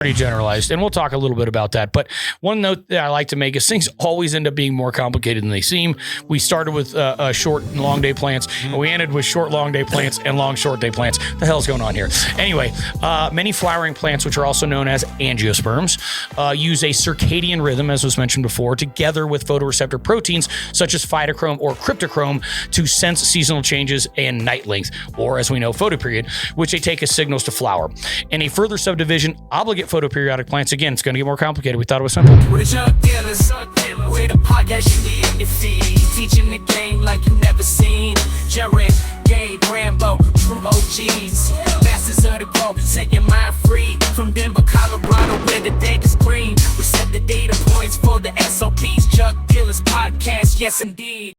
pretty generalized, and we'll talk a little bit about that. But one note that I like to make is things always end up being more complicated than they seem. We started with short and long day plants, and we ended with short long day plants and long short day plants. What the hell's going on here? Anyway, many flowering plants, which are also known as angiosperms, use a circadian rhythm, as was mentioned before, together with photoreceptor proteins such as phytochrome or cryptochrome to sense seasonal changes and night length, or as we know, photoperiod, which they take as signals to flower. And a further subdivision, obligate photoperiodic plants. Again, it's going to get more complicated. We thought it was simple. We're Jug Dealers, we're the podcast you need in your feed, teaching the game like you never seen. Jared, Gabe, Rambo, true OGs, masters of the globe, set your mind free. From Denver, Colorado, where the data's green, we set the data points for the SOPs. Jug Dealers Podcast, yes indeed.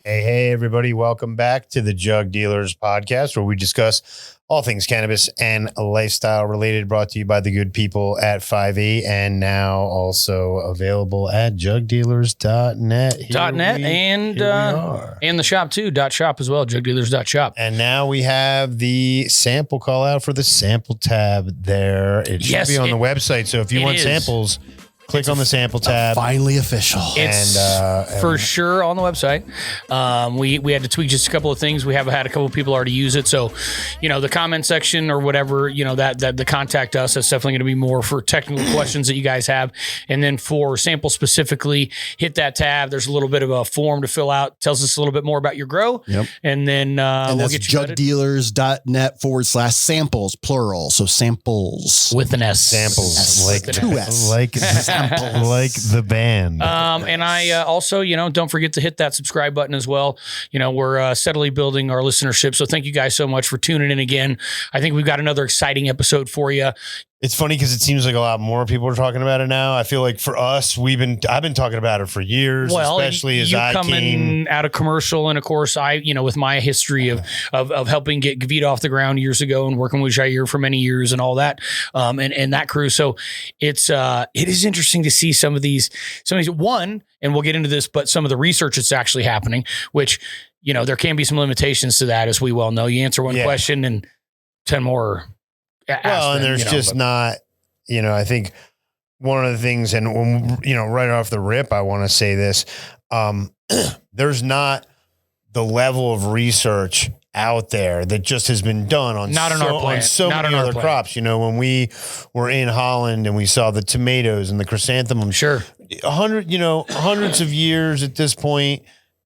Hey, everybody. Welcome back to the Jug Dealers Podcast, where we discuss all things cannabis and lifestyle related, brought to you by the good people at 5E, and now also available at jugdealers.net. And the shop too, .shop as well, jugdealers.shop. And now we have the sample call out for the sample tab there. It should be on the website. So if you want samples, click on the sample tab. Finally official. It's for sure on the website. We had to tweak just a couple of things. We have had a couple of people already use it. So, the comment section or whatever, that the contact us, that's definitely going to be more for technical questions that you guys have. And then for sample specifically, hit that tab. There's a little bit of a form to fill out. Tells us a little bit more about your grow. Yep. And then we'll get you jugdealers.net/samples, plural. So samples. with an S. Samples. Like two S. Like the band. And I also, don't forget to hit that subscribe button as well. We're steadily building our listenership. So thank you guys so much for tuning in again. I think we've got another exciting episode for you. It's funny because it seems like a lot more people are talking about it now. I feel like for us, I've been talking about it for years, especially as I came out of commercial. And of course, I, with my history of helping get Gavita off the ground years ago and working with Jair for many years and all that, and that crew. So it is interesting to see some of these one, and we'll get into this, but some of the research that's actually happening, which, there can be some limitations to that, as we well know. You answer one question and 10 more. And there's not, I think one of the things, and when, right off the rip, I want to say this, there's not the level of research out there that just has been done on so many other crops. When we were in Holland and we saw the tomatoes and the chrysanthemums, hundreds of years at this point,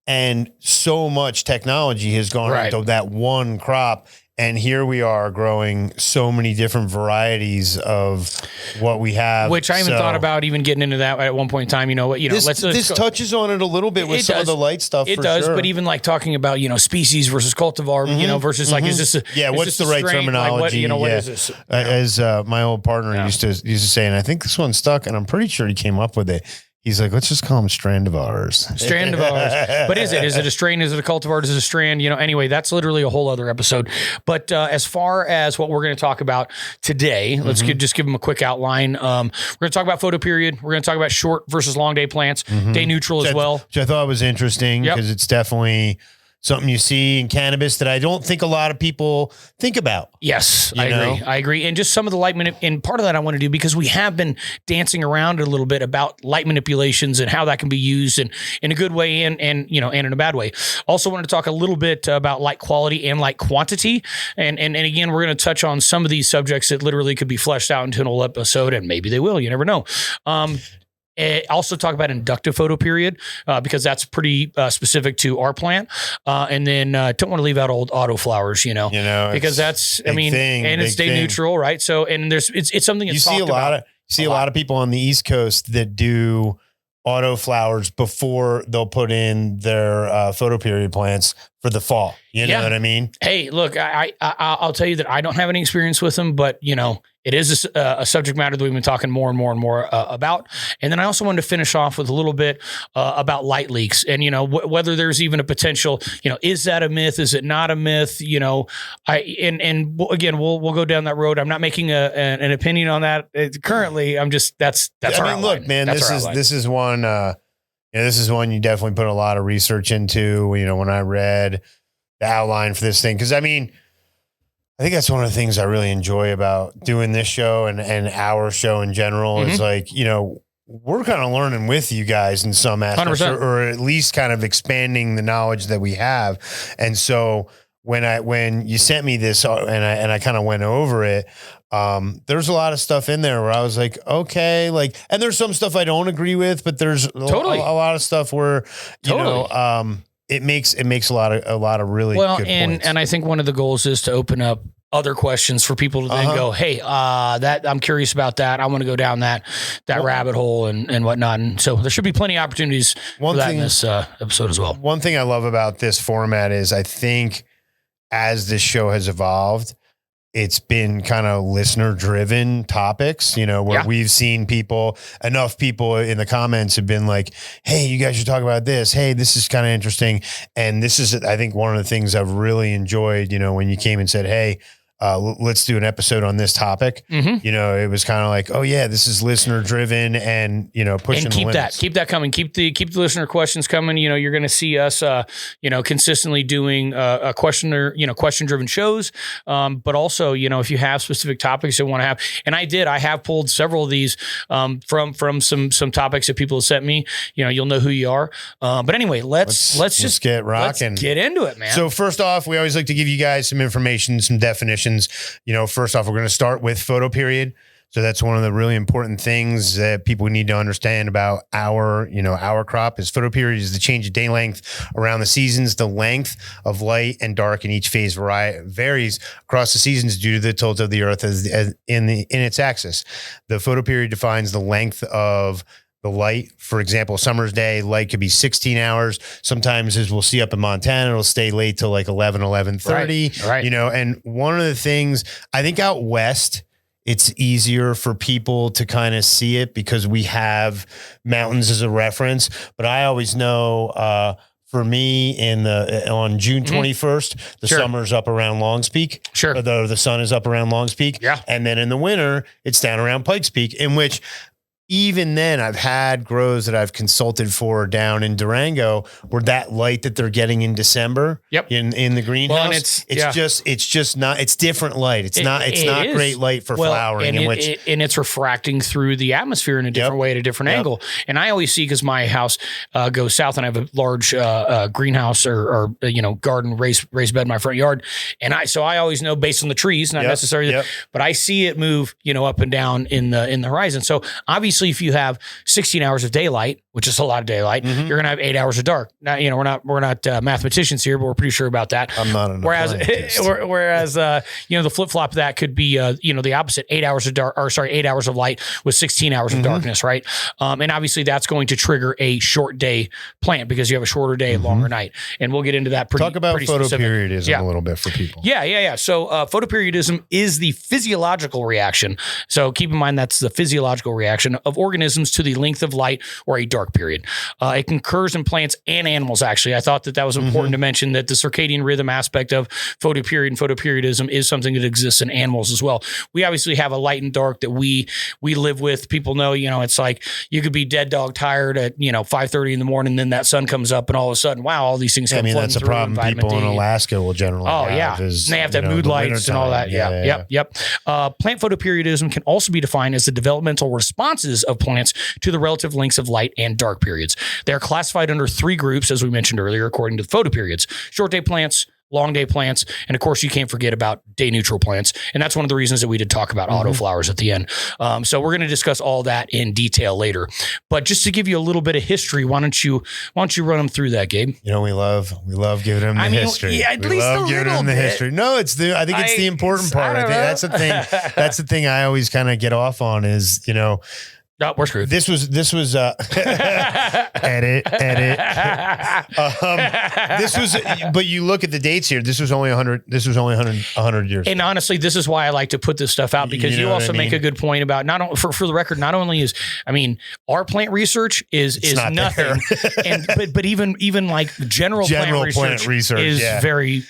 and so much technology has gone into that one crop. And here we are growing so many different varieties of what we have. Which I haven't thought about even getting into that at one point in time. This touches on it a little bit with some of the light stuff. It does, but even like talking about, species versus cultivar, versus like, is this what's the right terminology? What is this? As my old partner used to say, and I think this one stuck, and I'm pretty sure he came up with it. He's like, let's just call them strandivars. Strandivars. But is it a strain? Is it a cultivar? Is it a strand? Anyway, that's literally a whole other episode. But as far as what we're going to talk about today, let's just give them a quick outline. We're going to talk about photoperiod. We're going to talk about short versus long day plants, day neutral as well. Which I thought was interesting because it's definitely something you see in cannabis that I don't think a lot of people think about. Yes, I agree. And just some of the light and part of that I want to do, because we have been dancing around a little bit about light manipulations and how that can be used in a good way and in a bad way. Also wanted to talk a little bit about light quality and light quantity. And again, we're going to touch on some of these subjects that literally could be fleshed out into an whole episode, and maybe they will. You never know. Also talk about inductive photoperiod because that's pretty specific to our plant. And then don't want to leave out old auto flowers, because that's, it's day neutral, right? So, and it's something that's you see a lot of people on the East Coast that do auto flowers before they'll put in their photoperiod plants for the fall. You know what I mean? Hey, look, I'll tell you that I don't have any experience with them, but it is a subject matter that we've been talking more and more and more about. And then I also wanted to finish off with a little bit about light leaks and, whether there's even a potential, is that a myth? Is it not a myth? Again, we'll go down that road. I'm not making an opinion on that currently. I'm just, that's our outline. Look, man, this is one, this is one you definitely put a lot of research into, when I read the outline for this thing. Cause I think that's one of the things I really enjoy about doing this show and our show in general is like, you know, we're kind of learning with you guys in some aspects or at least kind of expanding the knowledge that we have. And so when you sent me this and I kind of went over it, there's a lot of stuff in there where I was like, okay, like, and there's some stuff I don't agree with, but there's a lot of stuff where, you know, it makes a lot of really good points. And I think one of the goals is to open up other questions for people to then go, hey, that I'm curious about that. I want to go down that rabbit hole and whatnot. And so there should be plenty of opportunities for that in this episode as well. One thing I love about this format is I think as this show has evolved, it's been kind of listener driven topics, you know, where we've seen enough people in the comments have been like, hey, you guys should talk about this. Hey, this is kind of interesting. And this is, I think, one of the things I've really enjoyed, you know, when you came and said, hey, let's do an episode on this topic. You know, it was kind of like, oh yeah, this is listener driven and, you know, pushing and keep that coming. Keep the listener questions coming. You know, you're going to see us, you know, consistently doing a question driven shows. But also, you know, if you have specific topics you want to have, and I have pulled several of these, from some topics that people have sent me, you know, you'll know who you are. But anyway, let's just get rocking. Let's get into it, man. So first off, we always like to give you guys some information, some definitions. You know, first off, we're going to start with photoperiod. So that's one of the really important things that people need to understand about our crop is photoperiod is the change of day length around the seasons. The length of light and dark in each phase varies across the seasons due to the tilt of the earth in its axis. The photoperiod defines the length of the light. For example, summer's day light could be 16 hours. Sometimes, as we'll see up in Montana, it'll stay late till like 11:30. Right. You know, and one of the things I think out west, it's easier for people to kind of see it because we have mountains as a reference. But I always know, for me, on June 21st, the summer's up around Longs Peak. Sure. The sun is up around Longs Peak. Yeah. And then in the winter, it's down around Pikes Peak, in which even then I've had grows that I've consulted for down in Durango where that light that they're getting in December in the greenhouse, well, it's just not, it's different light. It's not great light for flowering and it's refracting through the atmosphere in a different way at a different angle. And I always see, cause my house goes south and I have a large greenhouse or you know, garden raised bed in my front yard. And I always know based on the trees, not necessarily, but I see it move, you know, up and down in the horizon. So obviously, if you have 16 hours of daylight, which is a lot of daylight, you're going to have 8 hours of dark. Now, you know, we're not mathematicians here, but we're pretty sure about that. I'm not an whereas you know, the flip flop of that could be you know, the opposite, 8 hours of light with 16 hours of darkness, right? And obviously that's going to trigger a short day plant because you have a shorter day, longer night, and we'll get into that. Talk about photoperiodism a little bit for people. Yeah. So photoperiodism is the physiological reaction. So keep in mind that's the physiological reaction of organisms to the length of light or a dark period. It occurs in plants and animals, actually. I thought that was important to mention that the circadian rhythm aspect of photoperiod and photoperiodism is something that exists in animals as well. We obviously have a light and dark that we live with. People know, you know, it's like you could be dead dog tired at, you know, 5:30 in the morning, then that sun comes up and all of a sudden, wow, all these things come flooding through. That's a problem people in Alaska will generally have. And they have to have mood lights and all that. Yep. Plant photoperiodism can also be defined as the developmental responses of plants to the relative lengths of light and dark periods. They are classified under three groups, as we mentioned earlier, according to the photoperiods: short day plants, long day plants, and of course you can't forget about day neutral plants. And that's one of the reasons that we did talk about autoflowers at the end. So we're going to discuss all that in detail later, but just to give you a little bit of history, why don't you run them through that, Gabe? You know, we love giving them the history. Yeah, we love giving them the history. No, I think it's the important part. I think that's the thing. That's the thing I always kind of get off on is, you know, no, we're screwed. This was edit. But you look at the dates here. This was only 100 years. And honestly, this is why I like to put this stuff out, because you also make a good point about for the record. Not only is, I mean, our plant research is nothing, but even like general plant research is very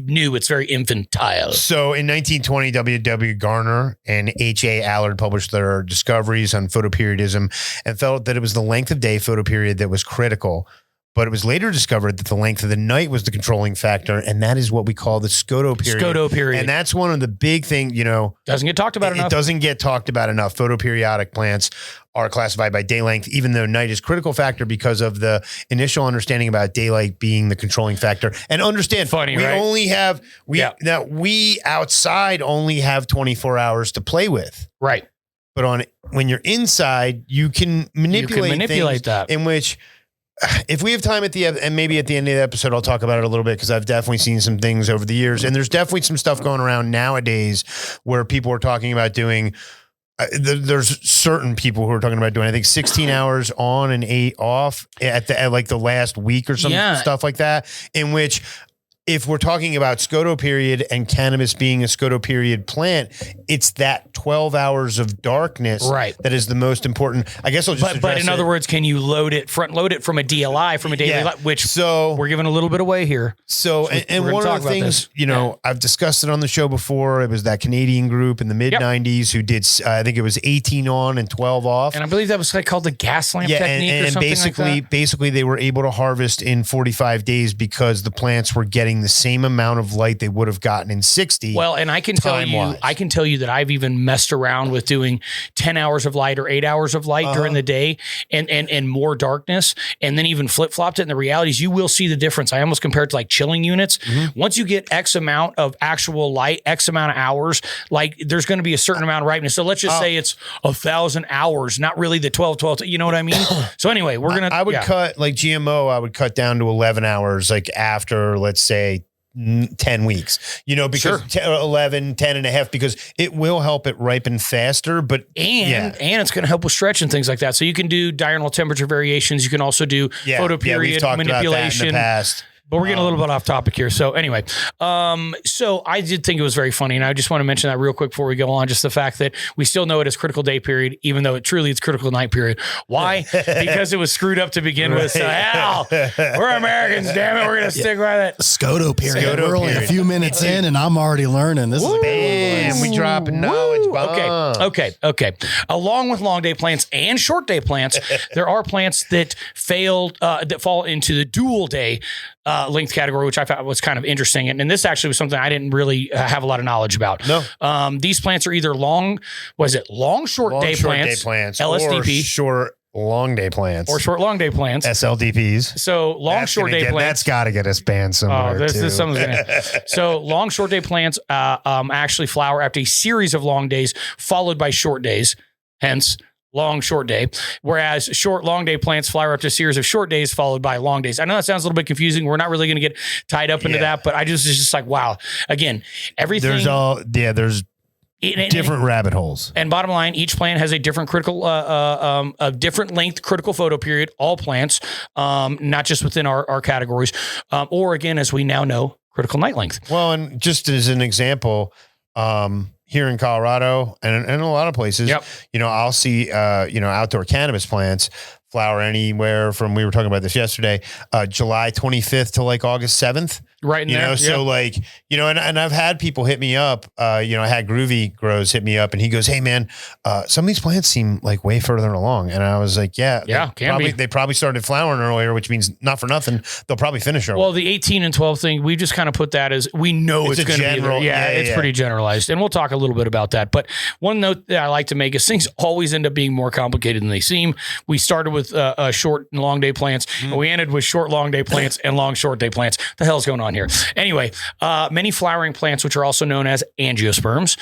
new. It's very infantile. So in 1920, W.W. Garner and H.A. Allard published their discoveries on photoperiodism and felt that it was the length of day photoperiod that was critical. But it was later discovered that the length of the night was the controlling factor, and that is what we call the scotoperiod. Scotoperiod. And that's one of the big things, Doesn't get talked about enough. It doesn't get talked about enough. Photoperiodic plants are classified by day length, even though night is critical factor because of the initial understanding about daylight being the controlling factor. And understand, we outside only have 24 hours to play with. Right. But when you're inside, you can manipulate things that. In which, if we have time and maybe at the end of the episode, I'll talk about it a little bit because I've definitely seen some things over the years, and there's definitely some stuff going around nowadays where people are talking about doing. There's certain people who are talking about doing, I think, 16 hours on and 8 off at the last week or some stuff like that, in which, if we're talking about scotoperiod and cannabis being a scotoperiod plant, it's that 12 hours of darkness that is the most important. I guess I'll just But in other words, can you front load it from a DLI, from a daily light, which we're giving a little bit away here. So and one of the things, I've discussed it on the show before. It was that Canadian group in the mid 90s who did, I think it was 18 on and 12 off. And I believe that was called the gas lamp technique or something like that. Basically they were able to harvest in 45 days because the plants were getting the same amount of light they would have gotten in 60. Well, and I can tell you that I've even messed around with doing 10 hours of light or 8 hours of light during the day and more darkness, and then even flip-flopped it. And the reality is you will see the difference. I almost compare it to like chilling units. Mm-hmm. Once you get X amount of actual light, X amount of hours, like there's going to be a certain amount of ripeness. So let's just say it's 1,000 hours, not really the 12. You know what I mean? So anyway, we're going to, I would cut like GMO. I would cut down to 11 hours, like after, let's say, 10 weeks, because 11, 10 and a half, because it will help it ripen faster, but and it's going to help with stretch and things like that. So you can do diurnal temperature variations. You can also do photoperiod manipulation. About that in the past. But we're getting a little bit off topic here. So anyway, so I did think it was very funny. And I just want to mention that real quick before we go on, just the fact that we still know it as critical day period, even though it's critical night period. Why? Because it was screwed up to begin with. So hell, we're Americans, damn it. Wee going to stick with it. Scotoperiod. We're only a few minutes in and I'm already learning. This is bam, we dropping knowledge bomb. Okay. Along with long day plants and short day plants, there are plants that that fall into the dual day length category, which I thought was kind of interesting. And this actually was something I didn't really have a lot of knowledge about. No. These plants are either long short day plants, LSDP, or short long day plants, or short long day plants, SLDPs. So short day plants. That's got to get us banned somewhere. So long short day plants actually flower after a series of long days followed by short days. Hence, long short day, whereas short long day plants flower after a series of short days followed by long days. I know that sounds a little bit confusing. We're not really going to get tied up into that, but it's just like, wow. Again, everything. There's different rabbit holes. And bottom line, each plant has a different a different length critical photoperiod. All plants, not just within our categories, or again, as we now know, critical night length. Well, and just as an example, here in Colorado and a lot of places, I'll see, outdoor cannabis plants flower anywhere from, we were talking about this yesterday, July 25th to like August 7th. Right. So like, and I've had people hit me up, I had Groovy Grows hit me up and he goes, hey man, some of these plants seem like way further along. And I was like, they probably started flowering earlier, which means not for nothing, they'll probably finish early. Well, the 18 and 12 thing, we just kind of put that as, we know it's going to be there. It's pretty generalized. And we'll talk a little bit about that. But one note that I like to make is things always end up being more complicated than they seem. We started with short and long day plants, and we ended with short long day plants and long short day plants. What the hell's going on here? Anyway, many flowering plants, which are also known as angiosperms,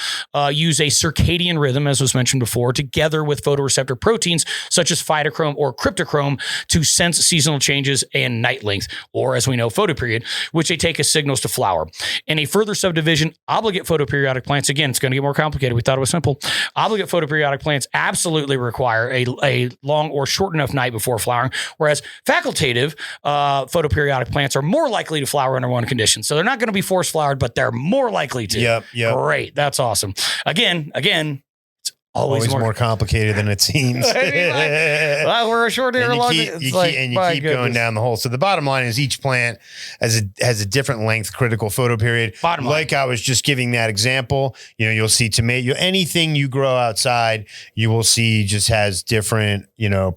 use a circadian rhythm, as was mentioned before, together with photoreceptor proteins such as phytochrome or cryptochrome to sense seasonal changes and night length, or as we know, photoperiod, which they take as signals to flower. In a further subdivision, obligate photoperiodic plants, again, it's going to get more complicated. We thought it was simple. Obligate photoperiodic plants absolutely require a long or short enough night before flowering, whereas facultative photoperiodic plants are more likely to flower under one condition. So they're not going to be force flowered, but they're more likely to. Yep. Great. That's awesome. Again, it's always more complicated than it seems. I mean, well, we're a short hair long. You keep going down the hole. So the bottom line is each plant has a different length critical photo period. Bottom line. Like I was just giving that example, you'll see tomato, anything you grow outside, you will see just has different,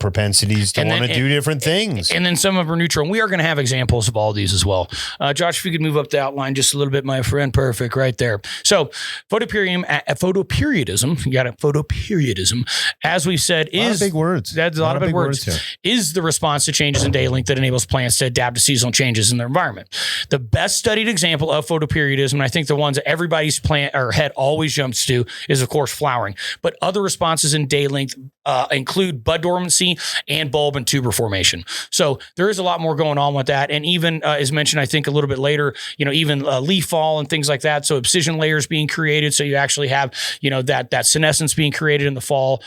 propensities to want to do different things. And then some of our neutral. And we are going to have examples of all these as well. Josh, if you could move up the outline just a little bit, my friend. Perfect. Right there. So photoperiodism, you got a photoperiodism, as we've said, is big words. That's a lot of big words. Is the response to changes in day length that enables plants to adapt to seasonal changes in their environment. The best studied example of photoperiodism, and I think the ones that everybody's plant or head always jumps to, is of course flowering. But other responses in day length include bud dormancy and bulb and tuber formation. So there is a lot more going on with that. And even as mentioned, I think a little bit later, even leaf fall and things like that. So abscission layers being created. So you actually have, that senescence being created in the fall,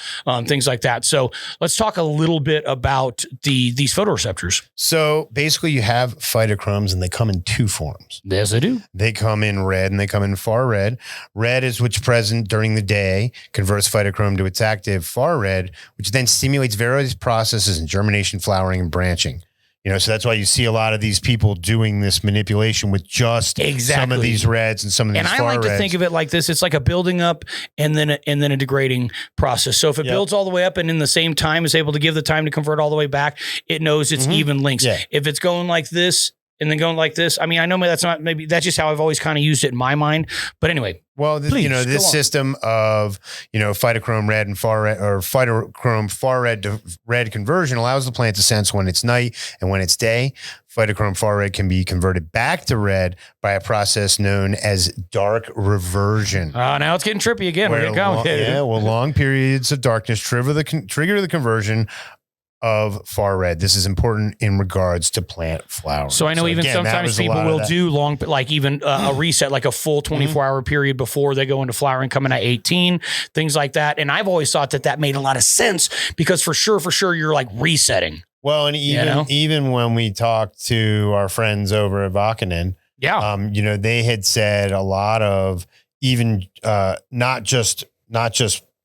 things like that. So let's talk a little bit about these photoreceptors. So basically you have phytochromes and they come in two forms. Yes, they do. They come in red and they come in far red. Red is what's present during the day, converts phytochrome to its active far red, which then stimulates various processes in germination, flowering, and branching. So that's why you see a lot of these people doing this manipulation with just some of these reds and some of these far reds. And I like to think of it like this. It's like a building up and then a degrading process. So if it builds all the way up and in the same time is able to give the time to convert all the way back, it knows it's even links. Yeah. If it's going like this and then going like this, I mean, I know that's just how I've always kind of used it in my mind. But anyway. Well, this system of, phytochrome red and far red, or phytochrome far red to red conversion allows the plant to sense when it's night and when it's day. Phytochrome far red can be converted back to red by a process known as dark reversion. Now it's getting trippy again. We're getting complicated. Long periods of darkness trigger the conversion of far red. This is important in regards to plant flowering. So I know sometimes people will do long, like even a reset, like a full 24-hour period before they go into flowering, coming at 18, things like that. And I've always thought that made a lot of sense because for sure, you're like resetting. Well, and even when we talked to our friends over at Vakinen, they had said a lot of even not just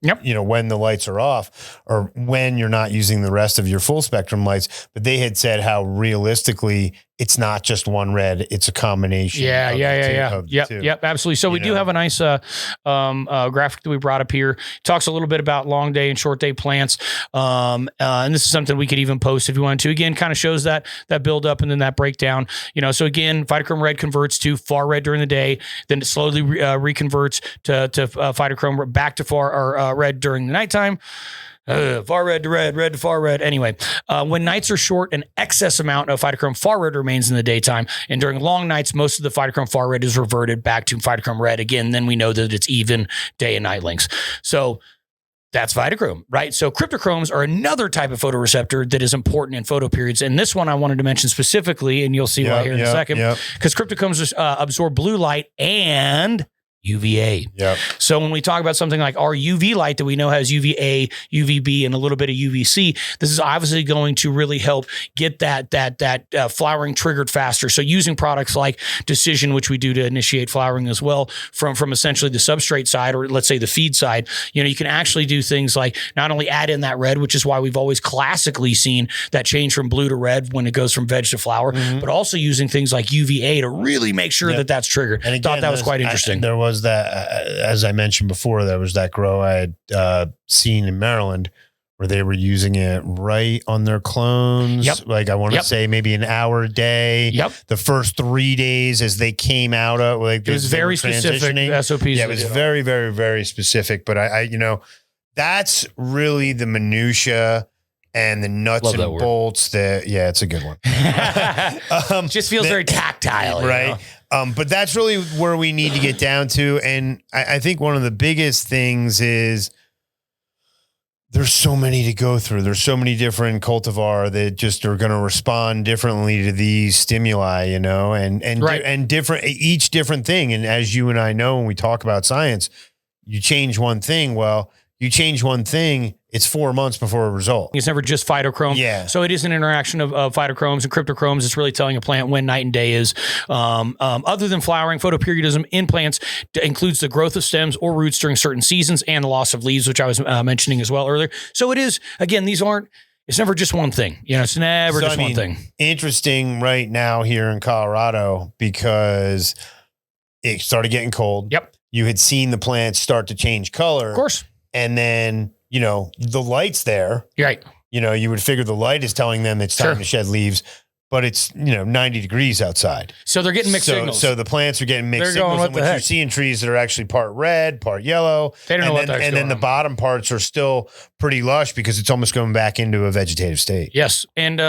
when the lights are off or when you're not using the rest of your full spectrum lights, but they had said how realistically it's not just one red, it's a combination. Yep, absolutely. So we do have a nice graphic that we brought up here. It talks a little bit about long day and short day plants. And this is something we could even post if you wanted to. Again, kind of shows that build up and then that breakdown. So again, phytochrome red converts to far red during the day, then it slowly reconverts to phytochrome back to far red during the nighttime. Far red to red, red to far red. Anyway, when nights are short, an excess amount of phytochrome far red remains in the daytime. And during long nights, most of the phytochrome far red is reverted back to phytochrome red. Again, then we know that it's even day and night lengths. So that's phytochrome, right? So cryptochromes are another type of photoreceptor that is important in photoperiods. And this one I wanted to mention specifically, and you'll see why here in a second, because cryptochromes absorb blue light and UVA. Yep. So when we talk about something like our UV light that we know has UVA, UVB, and a little bit of UVC, this is obviously going to really help get that flowering triggered faster. So using products like Decision, which we do to initiate flowering as well, from essentially the substrate side, or let's say the feed side, you can actually do things like not only add in that red, which is why we've always classically seen that change from blue to red when it goes from veg to flower, but also using things like UVA to really make sure that's triggered. And again, thought that was quite interesting. There was that, as I mentioned before, there was that grow I had seen in Maryland where they were using it right on their clones. Yep. Like I want to say maybe an hour a day. Yep. The first 3 days as they came out of it was very specific SOPs. Yeah, it was very, very, very specific. But I that's really the minutia and the nuts and bolts it's a good one. Just feels very tactile. Right. But that's really where we need to get down to. And I think one of the biggest things is there's so many to go through. There's so many different cultivar that just are going to respond differently to these stimuli, and different, each different thing. And as you and I know, when we talk about science, you change one thing. Well, You change one thing, it's 4 months before a result. It's never just phytochrome. Yeah. So it is an interaction of phytochromes and cryptochromes. It's really telling a plant when night and day is. Other than flowering, photoperiodism in plants includes the growth of stems or roots during certain seasons and the loss of leaves, which I was mentioning as well earlier. So it is, again, it's never just one thing. It's never one thing. Interesting right now here in Colorado because it started getting cold. Yep. You had seen the plants start to change color. Of course. And then, the light's there. You're right. You would figure the light is telling them it's time to shed leaves, but it's, 90 degrees outside. So they're getting mixed signals. So the plants are getting mixed They're going, signals. what And the what you're heck? seeing trees that are actually part red, part yellow. They don't know what the heck's And then going the on. bottom parts are still pretty lush because it's almost going back into a vegetative state. Yes. And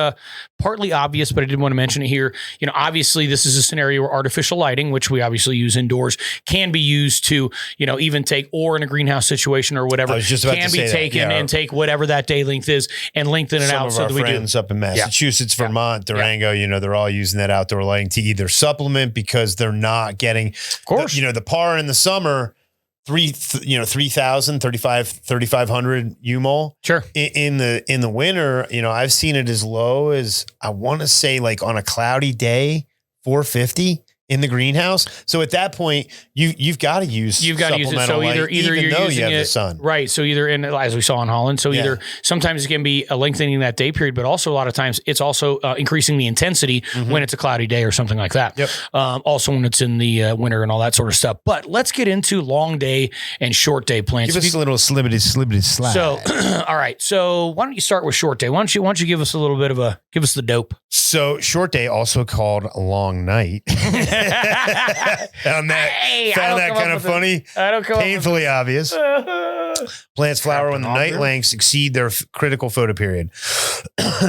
partly obvious, but I did want to mention it here. Obviously this is a scenario where artificial lighting, which we obviously use indoors, can be used to, even take, or in a greenhouse situation or whatever, I was just about can to be say that. taken and take whatever that day length is and lengthen it Some out. of So our that we do. friends up in Massachusetts, Vermont, Durango, they're all using that outdoor lighting to either supplement because they're not getting, Of course. the par in the summer, 3,000, 3,500 UMOL. Sure. In the winter, I've seen it as low as, I want to say, like on a cloudy day, 450 in the greenhouse. So at that point, you've got to use it. So either even you're though using you have it, the sun. right? So either as we saw in Holland, either sometimes it can be a lengthening that day period, but also a lot of times it's also increasing the intensity when it's a cloudy day or something like that. Yep. Also when it's in the winter and all that sort of stuff. But let's get into long day and short day plants. Give us a little slibbity slide. So, all right. So why don't you start with short day? Why don't you give us a little bit of give us the dope. So short day, also called long night. Found that kind of funny. I don't come Painfully obvious. Plants flower when the night lengths exceed their critical photoperiod.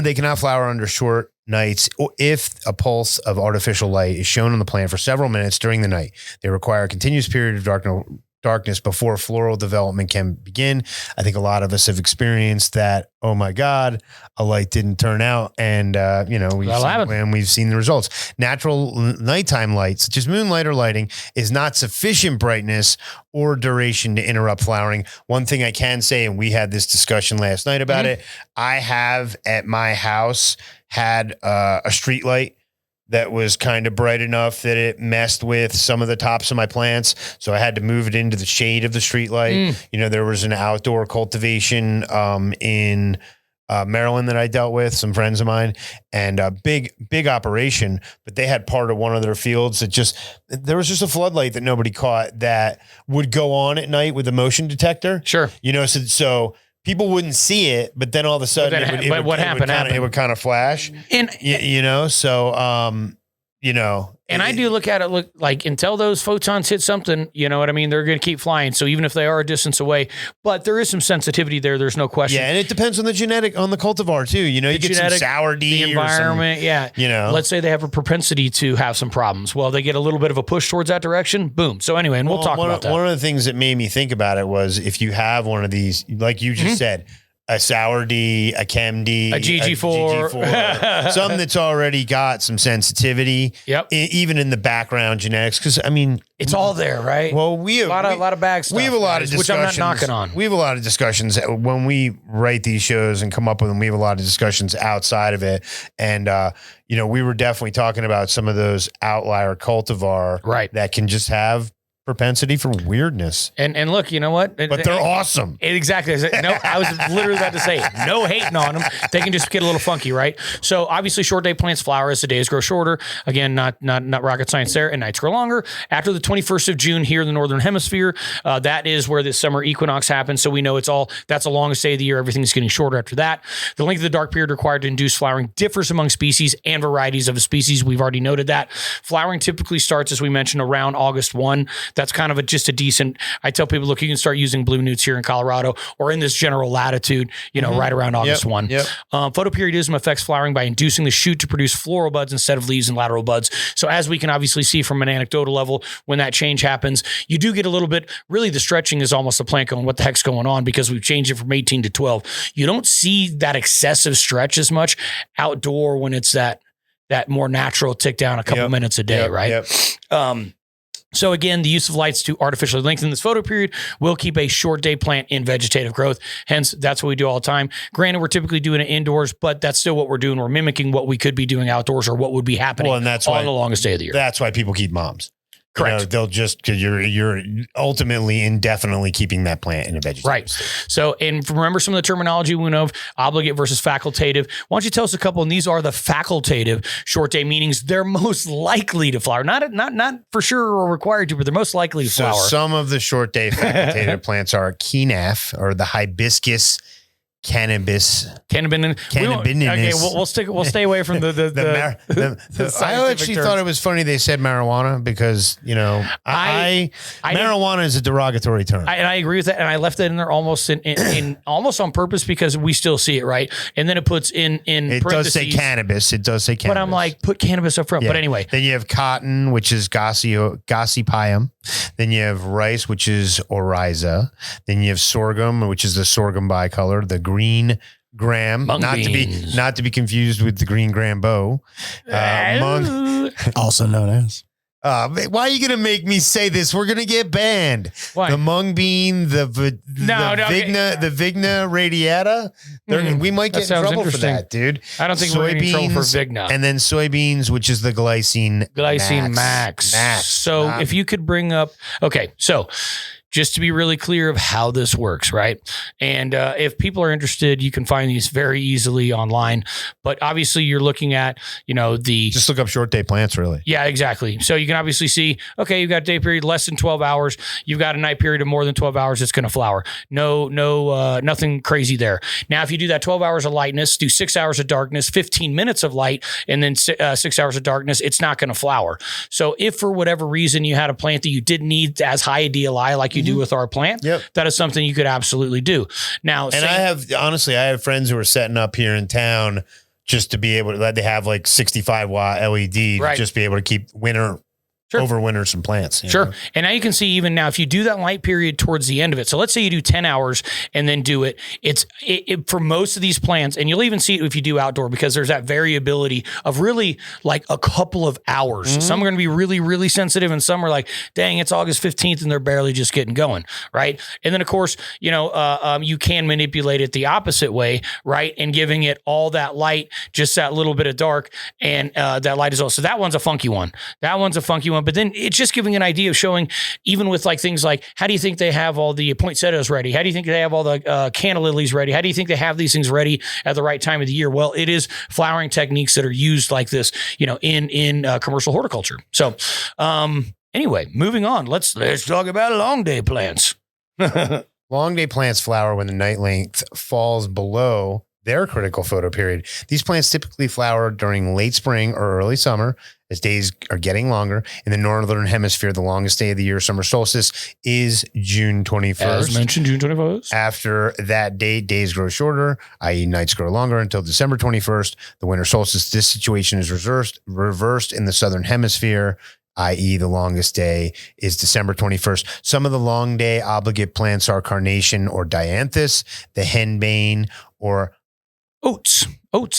They cannot flower under short nights if a pulse of artificial light is shown on the plant for several minutes during the night. They require a continuous period of darkness before floral development can begin. I think a lot of us have experienced that. Oh my God, a light didn't turn out. And, we've seen the results. Natural nighttime light, such as moonlight or lighting, is not sufficient brightness or duration to interrupt flowering. One thing I can say, and we had this discussion last night about it, I have at my house had a street light that was kind of bright enough that it messed with some of the tops of my plants. So I had to move it into the shade of the street light. There was an outdoor cultivation in Maryland that I dealt with, some friends of mine, and a big operation, but they had part of one of their fields that there was just a floodlight that nobody caught that would go on at night with a motion detector. Sure. So people wouldn't see it, but then all of a sudden it would kind of flash. And and I do look at it like until those photons hit something, you know what I mean? They're going to keep flying. So even if they are a distance away, but there is some sensitivity there. There's no question. Yeah. And it depends on the cultivar too. You get some sour D, the environment. Let's say they have a propensity to have some problems. Well, they get a little bit of a push towards that direction. Boom. So anyway, and we'll talk about that. One of the things that made me think about it was if you have one of these, like you just said, a sour D, a chem D, a GG4, something that's already got some sensitivity. Yep. Even in the background genetics. Cause it's all there, right? Well, we have a lot of bag stuff. We have a lot of discussions, which I'm not knocking on. We have a lot of discussions when we write these shows and come up with them. We have a lot of discussions outside of it. And, we were definitely talking about some of those outlier cultivar that can just have propensity for weirdness. And look, you know what? But they're awesome. Exactly. No, I was literally about to say, no hating on them. They can just get a little funky, right? So obviously short day plants flower as the days grow shorter. Again, not rocket science there, and nights grow longer. After the 21st of June here in the Northern Hemisphere, that is where the summer equinox happens. So we know that's the longest day of the year. Everything's getting shorter after that. The length of the dark period required to induce flowering differs among species and varieties of a species. We've already noted that. Flowering typically starts, as we mentioned, around August 1. That's kind of just a decent, I tell people, look, you can start using blue newts here in Colorado or in this general latitude, right around August 1. Yep. Photoperiodism affects flowering by inducing the shoot to produce floral buds instead of leaves and lateral buds. So as we can obviously see from an anecdotal level, when that change happens, you do get a little bit, really the stretching is almost the plant going, what the heck's going on? Because we've changed it from 18 to 12. You don't see that excessive stretch as much outdoor when it's that more natural tick down a couple minutes a day, right? Yep. So again, the use of lights to artificially lengthen this photo period will keep a short day plant in vegetative growth. Hence, that's what we do all the time. Granted, we're typically doing it indoors, but that's still what we're doing. We're mimicking what we could be doing outdoors or what would be happening and that's on the longest day of the year. That's why people keep moms. Correct. You know, they'll just, because you're ultimately indefinitely keeping that plant in a vegetative Right. state. So, and remember some of the terminology we know of, obligate versus facultative. Why don't you tell us a couple? And these are the facultative short day meanings. They're most likely to flower. Not for sure or required to, but they're most likely to flower. So some of the short day facultative plants are kenaf, or the hibiscus cannabis. Okay, we'll stay away from the I actually thought it was funny they said marijuana because, you know, marijuana is a derogatory term. And I agree with that. And I left that in there almost in almost on purpose because we still see it, right? And then it puts in it does say cannabis. It does say cannabis. But I'm like, put cannabis up front. Yeah. But anyway. Then you have cotton, which is gossypium. Then you have rice, which is oryza. Then you have sorghum, which is the sorghum bicolor, the green gram, not to be confused with the green Grambo. Mung, also known as. why are you gonna make me say this? We're gonna get banned. Why? The mung bean, the Vigna radiata. We might get in trouble for that, dude. I don't think we're getting in trouble for Vigna. And then soybeans, which is the glycine max. So if you could bring up, okay, so just to be really clear of how this works, right? And if people are interested, you can find these very easily online. But obviously, you're looking at, just look up short day plants, really. Yeah, exactly. So you can obviously see, okay, you've got a day period less than 12 hours. You've got a night period of more than 12 hours. It's going to flower. Nothing crazy there. Now, if you do that 12 hours of lightness, do 6 hours of darkness, 15 minutes of light, and then 6 hours of darkness, it's not going to flower. So if for whatever reason you had a plant that you didn't need as high a DLI like you do with our plant, that is something you could absolutely do. Now, and I have friends who are setting up here in town just to be able to, they have like 65 watt LED, right, just be able to keep overwinter some plants. Sure. And now you can see even now, if you do that light period towards the end of it, so let's say you do 10 hours and then do it, it's for most of these plants, and you'll even see it if you do outdoor, because there's that variability of really like a couple of hours. Mm-hmm. Some are going to be really, really sensitive, and some are like, dang, it's August 15th and they're barely just getting going. Right. And then of course, you can manipulate it the opposite way, right? And giving it all that light, just that little bit of dark, and that light as well. So that one's a funky one. But then it's just giving an idea of showing, even with like things like, how do you think they have all the poinsettias ready? How do you think they have all the canna lilies ready? How do you think they have these things ready at the right time of the year? Well, it is flowering techniques that are used like this, in commercial horticulture. So anyway, moving on. Let's talk about long day plants. Long day plants flower when the night length falls below their critical photo period. These plants typically flower during late spring or early summer as days are getting longer. In the northern hemisphere, the longest day of the year, summer solstice, is June 21st. As mentioned, June 21st. After that date, days grow shorter, i.e. nights grow longer until December 21st. The winter solstice, this situation is reversed in the southern hemisphere, i.e. the longest day is December 21st. Some of the long day obligate plants are carnation or dianthus, the henbane, or oats,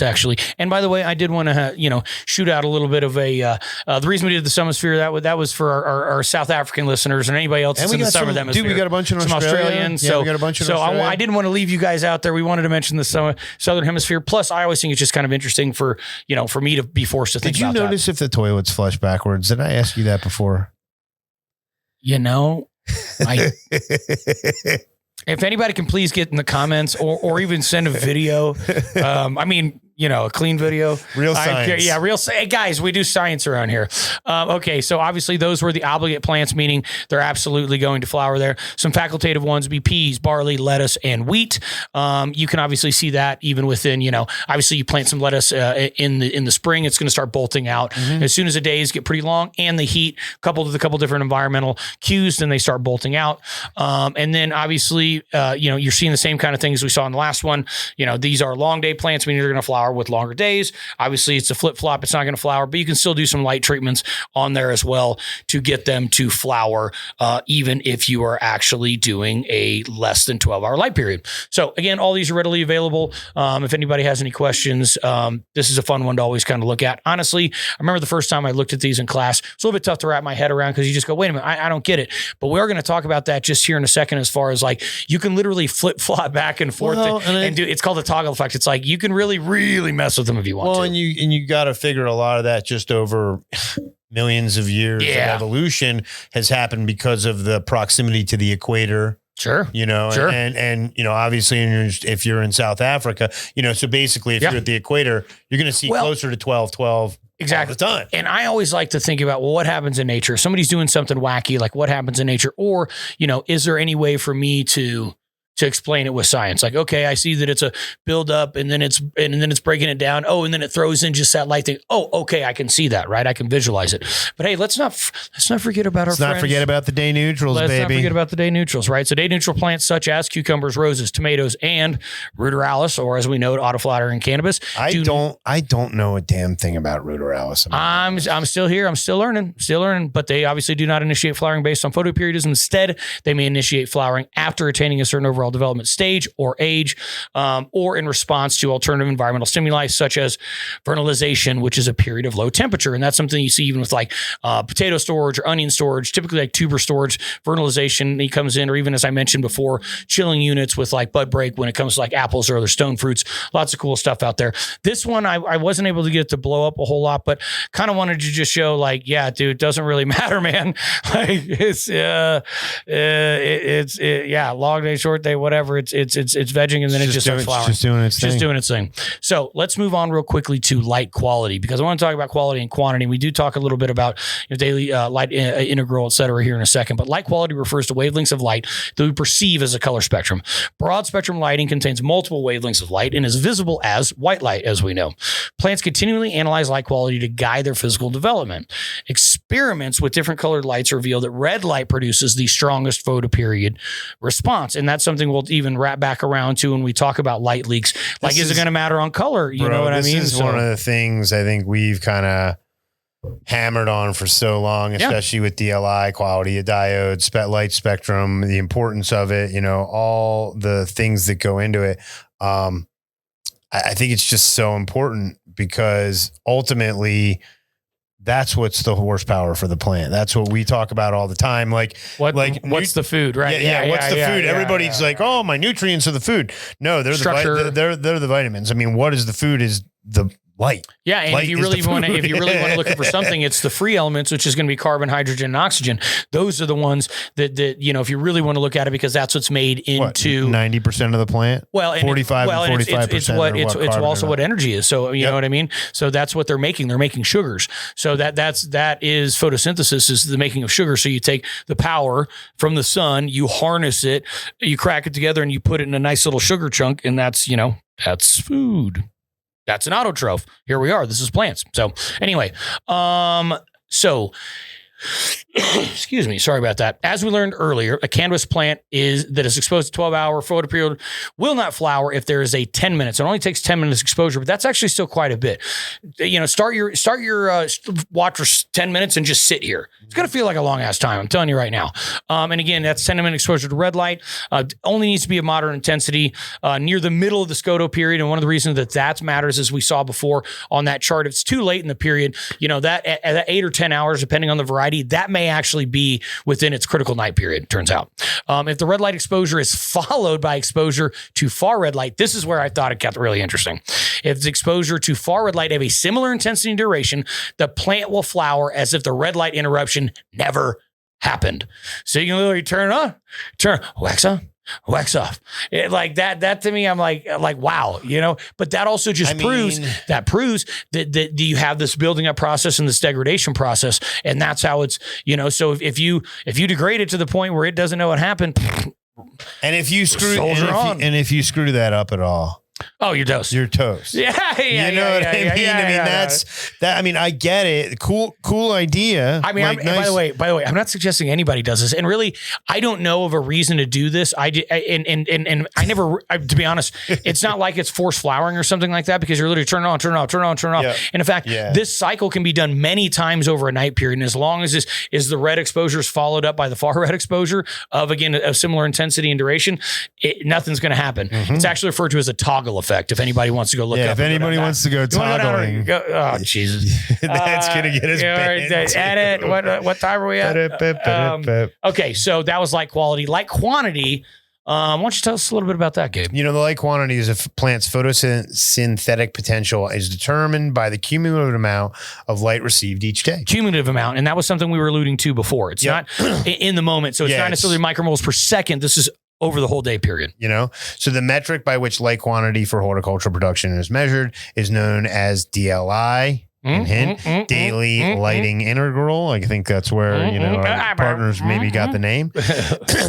actually. And by the way, I did want to, shoot out a little bit of the reason we did the Summersphere, that was for our South African listeners and anybody else that's in the Southern Hemisphere. Dude, we got a bunch in Australia. Australians. Yeah, we got a bunch in Australia. I didn't want to leave you guys out there. We wanted to mention the Southern Hemisphere. Plus, I always think it's just kind of interesting for me to be forced to think about that. Did you notice if the toilets flush backwards? Did I ask you that before? If anybody can please get in the comments or even send a video, a clean video. Real science. Hey guys, we do science around here. Okay, so obviously those were the obligate plants, meaning they're absolutely going to flower there. Some facultative ones would be peas, barley, lettuce, and wheat. You can obviously see that even within, obviously you plant some lettuce in the spring, it's going to start bolting out. Mm-hmm. As soon as the days get pretty long and the heat, coupled with a couple different environmental cues, then they start bolting out. And then obviously, you're seeing the same kind of things we saw in the last one. These are long day plants, meaning they're going to flower flower with longer days. Obviously, it's a flip-flop. It's not going to flower, but you can still do some light treatments on there as well to get them to flower, even if you are actually doing a less than 12-hour light period. So again, all these are readily available. If anybody has any questions, this is a fun one to always kind of look at. Honestly, I remember the first time I looked at these in class, it's a little bit tough to wrap my head around because you just go, wait a minute, I don't get it. But we are going to talk about that just here in a second, as far as like, you can literally flip-flop back and forth and do, it's called the toggle effect. It's like, you can really, really mess with them if you want to. And you got to figure a lot of that just over millions of years of evolution has happened because of the proximity to the equator. Sure. And obviously if you're in South Africa, so basically if you're at the equator, you're going to see closer to 12. Exactly. All the time. And I always like to think about, well, what happens in nature? If somebody's doing something wacky, like what happens in nature? Or, is there any way for me to explain it with science? Like, okay, I see that it's a build up and then it's breaking it down. Oh, and then it throws in just that light thing. Oh, okay. I can see that, right? I can visualize it. But hey, let's not forget about our friends. Let's not forget about the day neutrals, baby. Let's not forget about the day neutrals, right? So day neutral plants such as cucumbers, roses, tomatoes, and ruderalis, or as we know, autoflatter and cannabis. I don't know a damn thing about ruderalis. I'm still here. I'm still learning, but they obviously do not initiate flowering based on photoperiodism. Instead, they may initiate flowering after attaining a certain overall development stage or age, or in response to alternative environmental stimuli such as vernalization, which is a period of low temperature. And that's something you see even with like potato storage or onion storage, typically like tuber storage. Vernalization, he comes in, or even as I mentioned before, chilling units with like bud break when it comes to like apples or other stone fruits. Lots of cool stuff out there. This one, I wasn't able to get it to blow up a whole lot, but kind of wanted to just show like, yeah, dude, it doesn't really matter, man. Like it's long day, short day, whatever. It's vegging and then it just starts flowering. Just doing its thing. So let's move on real quickly to light quality, because I want to talk about quality and quantity. We do talk a little bit about daily light integral, et cetera, here in a second. But light quality refers to wavelengths of light that we perceive as a color spectrum. Broad spectrum lighting contains multiple wavelengths of light and is visible as white light, as we know. Plants continually analyze light quality to guide their physical development. Experiments with different colored lights reveal that red light produces the strongest photoperiod response. And that's something we'll even wrap back around to when we talk about light leaks. Like, is it going to matter on color? You know what I mean? This is one of the things I think we've kind of hammered on for so long, especially with DLI, quality of diodes, light spectrum, the importance of it, all the things that go into it. I think it's just so important because ultimately that's what's the horsepower for the plant. That's what we talk about all the time. What's the food, right? What's the food? Everybody's like, oh, my nutrients are the food. No, they're the vitamins. I mean, what is the food is the light. Yeah, and if you really want to look for something, it's the free elements, which is going to be carbon, hydrogen, and oxygen. Those are the ones that if you really want to look at it, because that's what's made into 90% of the plant. Well, 45 and 45%. It's also what energy is. So you know what I mean. So that's what they're making. They're making sugars. So that is photosynthesis, is the making of sugar. So you take the power from the sun, you harness it, you crack it together, and you put it in a nice little sugar chunk, and that's food. That's an autotroph. Here we are. This is plants. So anyway, excuse me. Sorry about that. As we learned earlier, a cannabis plant that is exposed to 12-hour photoperiod will not flower if there is a 10 minutes. It only takes 10 minutes exposure, but that's actually still quite a bit. Start your watch for 10 minutes and just sit here. It's going to feel like a long ass time. I'm telling you right now. And again, that's 10-minute exposure to red light. Only needs to be of moderate intensity near the middle of the scotoperiod. And one of the reasons that matters, as we saw before on that chart, if it's too late in the period, that at 8 or 10 hours, depending on the variety, that may actually be within its critical night period, turns out. If the red light exposure is followed by exposure to far red light, this is where I thought it got really interesting. If the exposure to far red light have a similar intensity and duration, the plant will flower as if the red light interruption never happened. So you can literally turn on, wax on, wax off. Like that to me, I'm like, wow, but that also just proves that you have this building up process and this degradation process. And that's how it's, so if you degrade it to the point where it doesn't know what happened. And if you screw that up at all, Oh, you're toast. You're toast. Yeah, yeah, you know what I mean? that's that. I mean, I get it. Cool idea. I mean, like, by the way, I'm not suggesting anybody does this, and really, I don't know of a reason to do this. And I never, to be honest, it's not like it's forced flowering or something like that, because you're literally turn on. Yeah. And in fact, this cycle can be done many times over a night period, and as long as this is the red exposure is followed up by the far red exposure of, again, a similar intensity and duration, nothing's going to happen. Mm-hmm. It's actually referred to as a toggle effect. If anybody wants to go look up, if anybody wants to go toggling, oh Jesus, that's gonna get us banned. Edit. What time are we at? Okay, so that was light quality, light quantity. Why don't you tell us a little bit about that, Gabe? You know, the light quantities of plants' photosynthetic potential is determined by the cumulative amount of light received each day. Cumulative amount, and that was something we were alluding to before. It's not in the moment, so it's not necessarily micromoles per second. This is over the whole day period. You know, so the metric by which light quantity for horticultural production is measured is known as DLI. Daily lighting integral. I think that's where, our partners maybe got the name.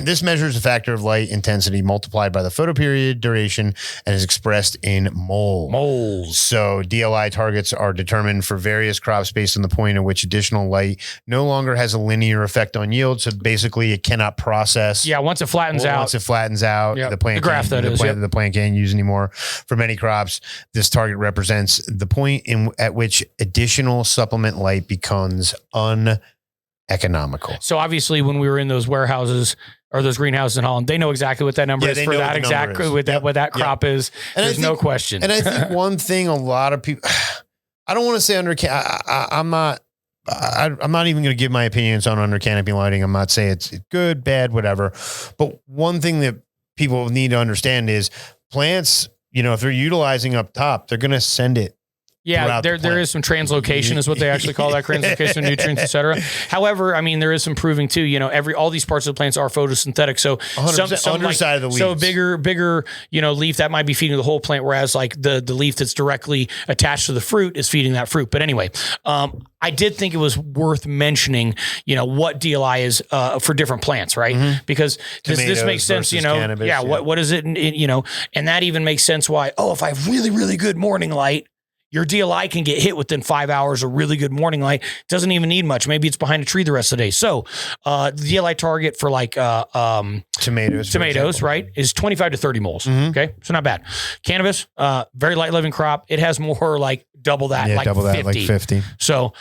This measures the factor of light intensity multiplied by the photoperiod duration and is expressed in moles. So DLI targets are determined for various crops based on the point at which additional light no longer has a linear effect on yield. So basically it cannot process. Yeah. Once it flattens out, the plant, the plant can't use anymore. For many crops, this target represents the point at which additional supplement light becomes uneconomical. So obviously when we were in those warehouses or those greenhouses in Holland, they know exactly what that number is for that exactly what that crop is. And there's no question. And I think one thing a lot of people, I don't want to say I'm not even going to give my opinions on under canopy lighting. I'm not saying it's good, bad, whatever. But one thing that people need to understand is plants, if they're utilizing up top, they're going to send it. Yeah, there is some translocation is what they actually call that, translocation of nutrients, et cetera. However, I mean, there is some proving too, all these parts of the plants are photosynthetic. So some underside of the leaves. So bigger, leaf that might be feeding the whole plant, whereas like the leaf that's directly attached to the fruit is feeding that fruit. But anyway, I did think it was worth mentioning, what DLI is for different plants, right? Mm-hmm. Because this makes sense, cannabis, what is it, and that even makes sense why, if I have really, really good morning light, your DLI can get hit within 5 hours of really good morning light. Doesn't even need much. Maybe it's behind a tree the rest of the day. So the DLI target for like tomatoes, right, is 25 to 30 moles. Mm-hmm. Okay, so not bad. Cannabis, very light living crop. It has more like double that, like 50. So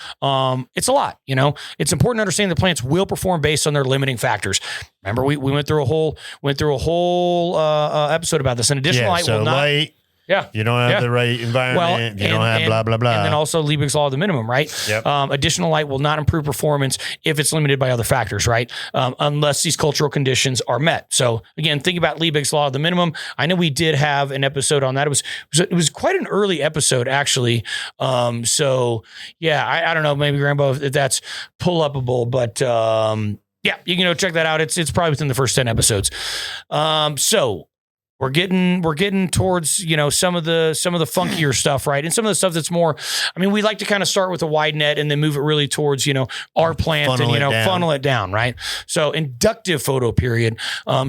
it's a lot. It's important to understand that plants will perform based on their limiting factors. Remember, we went through a whole episode about this. An additional light will not. Light. Yeah. You don't have the right environment. You don't have blah, blah, blah. And then also Liebig's Law of the minimum, right? Yep. Additional light will not improve performance if it's limited by other factors, right? Unless these cultural conditions are met. So again, think about Liebig's Law of the minimum. I know we did have an episode on that. It was quite an early episode, actually. So yeah, I don't know, maybe Rambo, if that's pull-upable, but yeah, you can go check that out. It's probably within the first 10 episodes. So we're getting towards, some of the funkier stuff, right? And some of the stuff that's more, we like to kind of start with a wide net and then move it really towards, our plant funnel it down, right? So inductive photoperiod.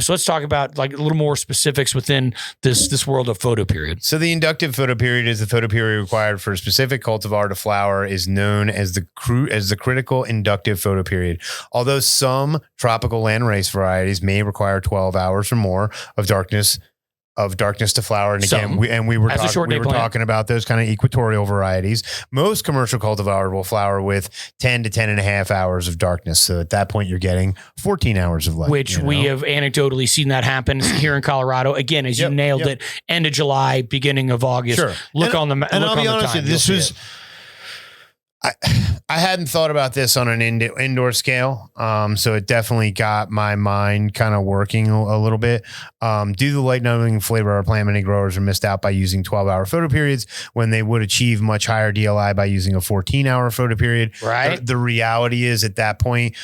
So let's talk about like a little more specifics within this world of photoperiod. So the inductive photoperiod is the photoperiod required for a specific cultivar to flower, is known as the critical inductive photoperiod. Although some tropical landrace varieties may require 12 hours or more of darkness to flower. And again, we were talking about those kind of equatorial varieties. Most commercial cultivars will flower with 10 to 10 and a half hours of darkness. So at that point, you're getting 14 hours of light. Which we have anecdotally seen that happen here in Colorado. Again, as you nailed it, end of July, beginning of August. Sure. I'll be honest with you, this was... I hadn't thought about this on an indoor scale, so it definitely got my mind kind of working a little bit. Due to the light numbing flavor, our plant many growers are missed out by using 12-hour photoperiods when they would achieve much higher DLI by using a 14-hour photoperiod. Right. The reality is, at that point,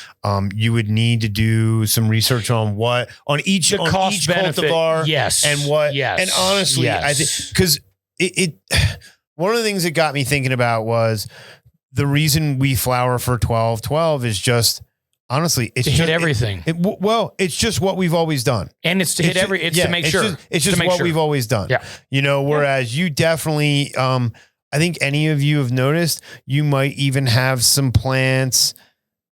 you would need to do some research on each cost benefit, cultivar, yes, and what. Yes, and honestly, I think because it one of the things that got me thinking about was, the reason we flower for 12-12 is just, honestly, it's to hit everything. Well, it's just what we've always done. And it's to hit every, it's to make sure. It's just what we've always done. Yeah. You know, whereas you definitely, I think any of you have noticed, you might even have some plants,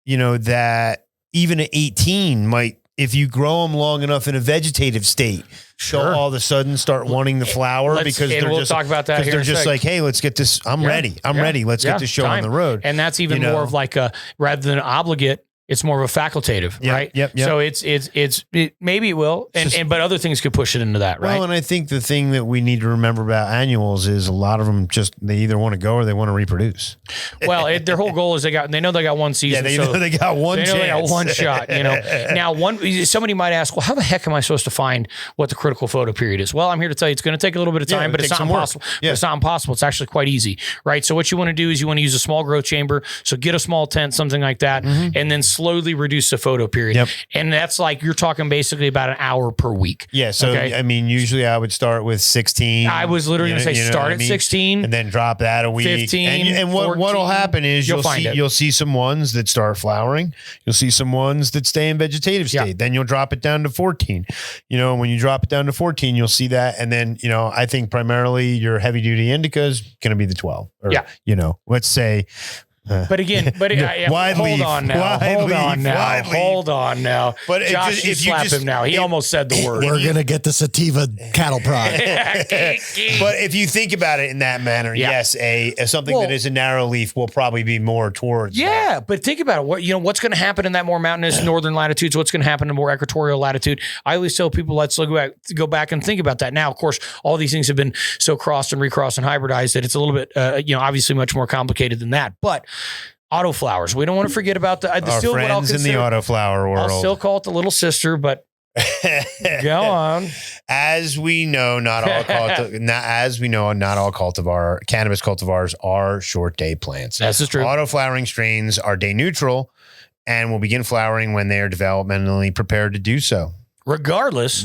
you know, that even at 18 might, if you grow them long enough in a vegetative state, they'll all of a sudden start wanting the flower because they're we'll just talk about that. They're just like, hey, let's get this. I'm ready. I'm ready. Let's get this show on the road. And that's even more of like a, rather than an obligate, it's more of a facultative, right? Yep. So maybe it will, but other things could push it into that, right? Well, and I think the thing that we need to remember about annuals is a lot of them they either want to go or they want to reproduce. Well, their whole goal is they know they got one season. Yeah, they know they got one chance. They know they got one shot, you know. Now, somebody might ask, well, how the heck am I supposed to find what the critical photo period is? Well, I'm here to tell you it's going to take a little bit of time, but it's not impossible. Yeah. It's not impossible. It's actually quite easy, right? So what you want to do is you want to use a small growth chamber. So get a small tent, something like that, and then slowly reduce the photo period. Yep. And that's like, you're talking basically about an hour per week. Yeah. So, I mean, usually I would start with 16. I was literally going to say start at 16. And then drop that a week. 15. And what'll happen is you'll see some ones that start flowering. You'll see some ones that stay in vegetative state. Yeah. Then you'll drop it down to 14. You know, when you drop it down to 14, you'll see that. And then, you know, I think primarily your heavy duty indica is going to be the 12. Or, you know, let's say, but again, hold on now. But Josh, if you slap him now, he almost said the word. We're gonna get the sativa cattle prod. But if you think about it in that manner, yes, something that is a narrow leaf will probably be more towards. Yeah, but think about it. What's going to happen in that more mountainous northern latitudes? What's going to happen in more equatorial latitude? I always tell people, let's go back and think about that. Now, of course, all these things have been so crossed and recrossed and hybridized that it's a little bit, obviously much more complicated than that. But autoflowers, we don't want to forget about our still friends in the autoflower world. I'll still call it the little sister, but go on. As we know, not all cannabis cultivars are short day plants. That's true. Auto flowering strains are day neutral and will begin flowering when they are developmentally prepared to do so, regardless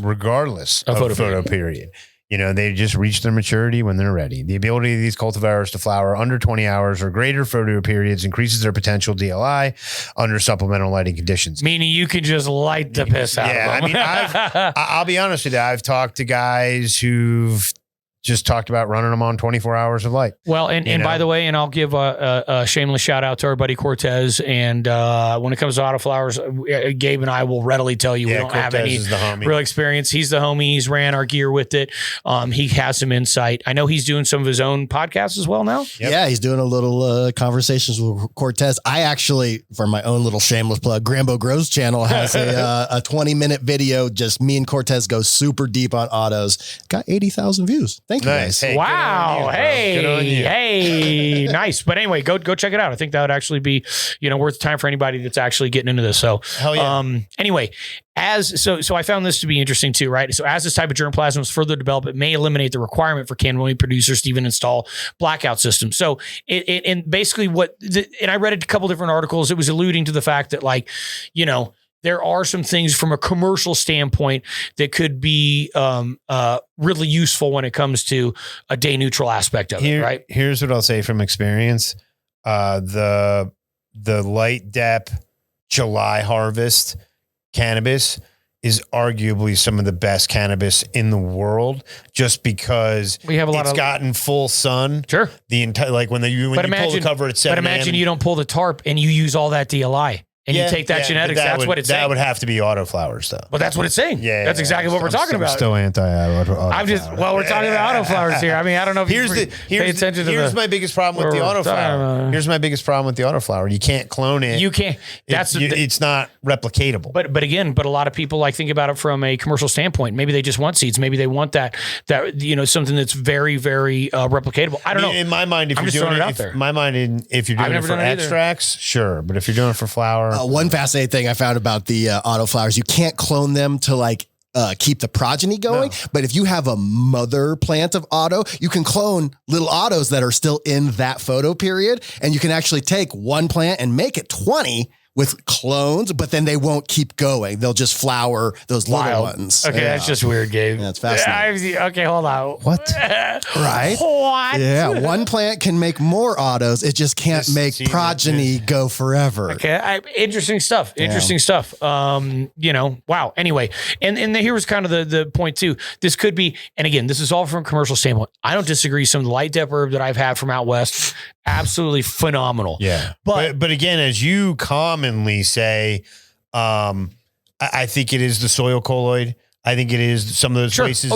of photo period. You know, they just reach their maturity when they're ready. The ability of these cultivars to flower under 20 hours or greater photo periods increases their potential DLI under supplemental lighting conditions. Meaning you can just light the piss out of them. I mean, I'll be honest with you. I've talked to guys who've just talked about running them on 24 hours of light. Well, and by the way, and I'll give a shameless shout out to our buddy Cortez. And when it comes to autoflowers, Gabe and I will readily tell you we don't have any real experience. He's the homie. He's ran our gear with it. He has some insight. I know he's doing some of his own podcasts as well now. Yep. Yeah, he's doing a little conversations with Cortez. I actually, for my own little shameless plug, Grambo Grows channel has a 20-minute video. Just me and Cortez go super deep on autos. Got 80,000 views. Thank you, guys. Hey, wow. Hey, nice. But anyway, go check it out. I think that would actually be, worth the time for anybody that's actually getting into this. So, hell yeah. Anyway, so I found this to be interesting too, right? So as this type of germplasm is further developed, it may eliminate the requirement for cannabinoid producers to even install blackout systems. So and basically and I read a couple different articles. It was alluding to the fact that there are some things from a commercial standpoint that could be really useful when it comes to a day neutral aspect of it, right? Here's what I'll say from experience. The light depth July harvest cannabis is arguably some of the best cannabis in the world, just because it's gotten full sun. Sure. The entire, when you pull the cover at 7 But imagine you don't pull the tarp and you use all that DLI. And you take that genetics, that's what it's saying. That would have to be autoflowers, though. But that's what it's saying. Yeah. That's exactly what we're talking about. I'm still anti-auto. We're talking about autoflowers here. I mean, I don't know if pay attention to Here's my biggest problem with the autoflower. Here's my biggest problem with the autoflower. You can't clone it. You can't. It's not replicatable. But a lot of people think about it from a commercial standpoint. Maybe they just want seeds. Maybe they want that something that's very, very replicatable. I don't know. In my mind, if you're doing it out there. My mind, if you're doing it for extracts, sure. But if you're doing it for flower. One fascinating thing I found about the autoflowers, you can't clone them to keep the progeny going. No. But if you have a mother plant of auto, you can clone little autos that are still in that photo period. And you can actually take one plant and make it 20 with clones, but then they won't keep going. They'll just flower those little ones. Okay, that's just weird, Gabe. That's fascinating. Okay, hold on. What? Right? What? Yeah, one plant can make more autos. It just can't make progeny go forever. Okay, interesting stuff. Interesting stuff. Wow. Anyway, and here was kind of the point too. This could be, and again, this is all from a commercial standpoint. I don't disagree. Some of the light dep herb that I've had from out west, absolutely phenomenal. Yeah, but again, as you commonly say, I think it is the soil colloid. I think it is some of those places,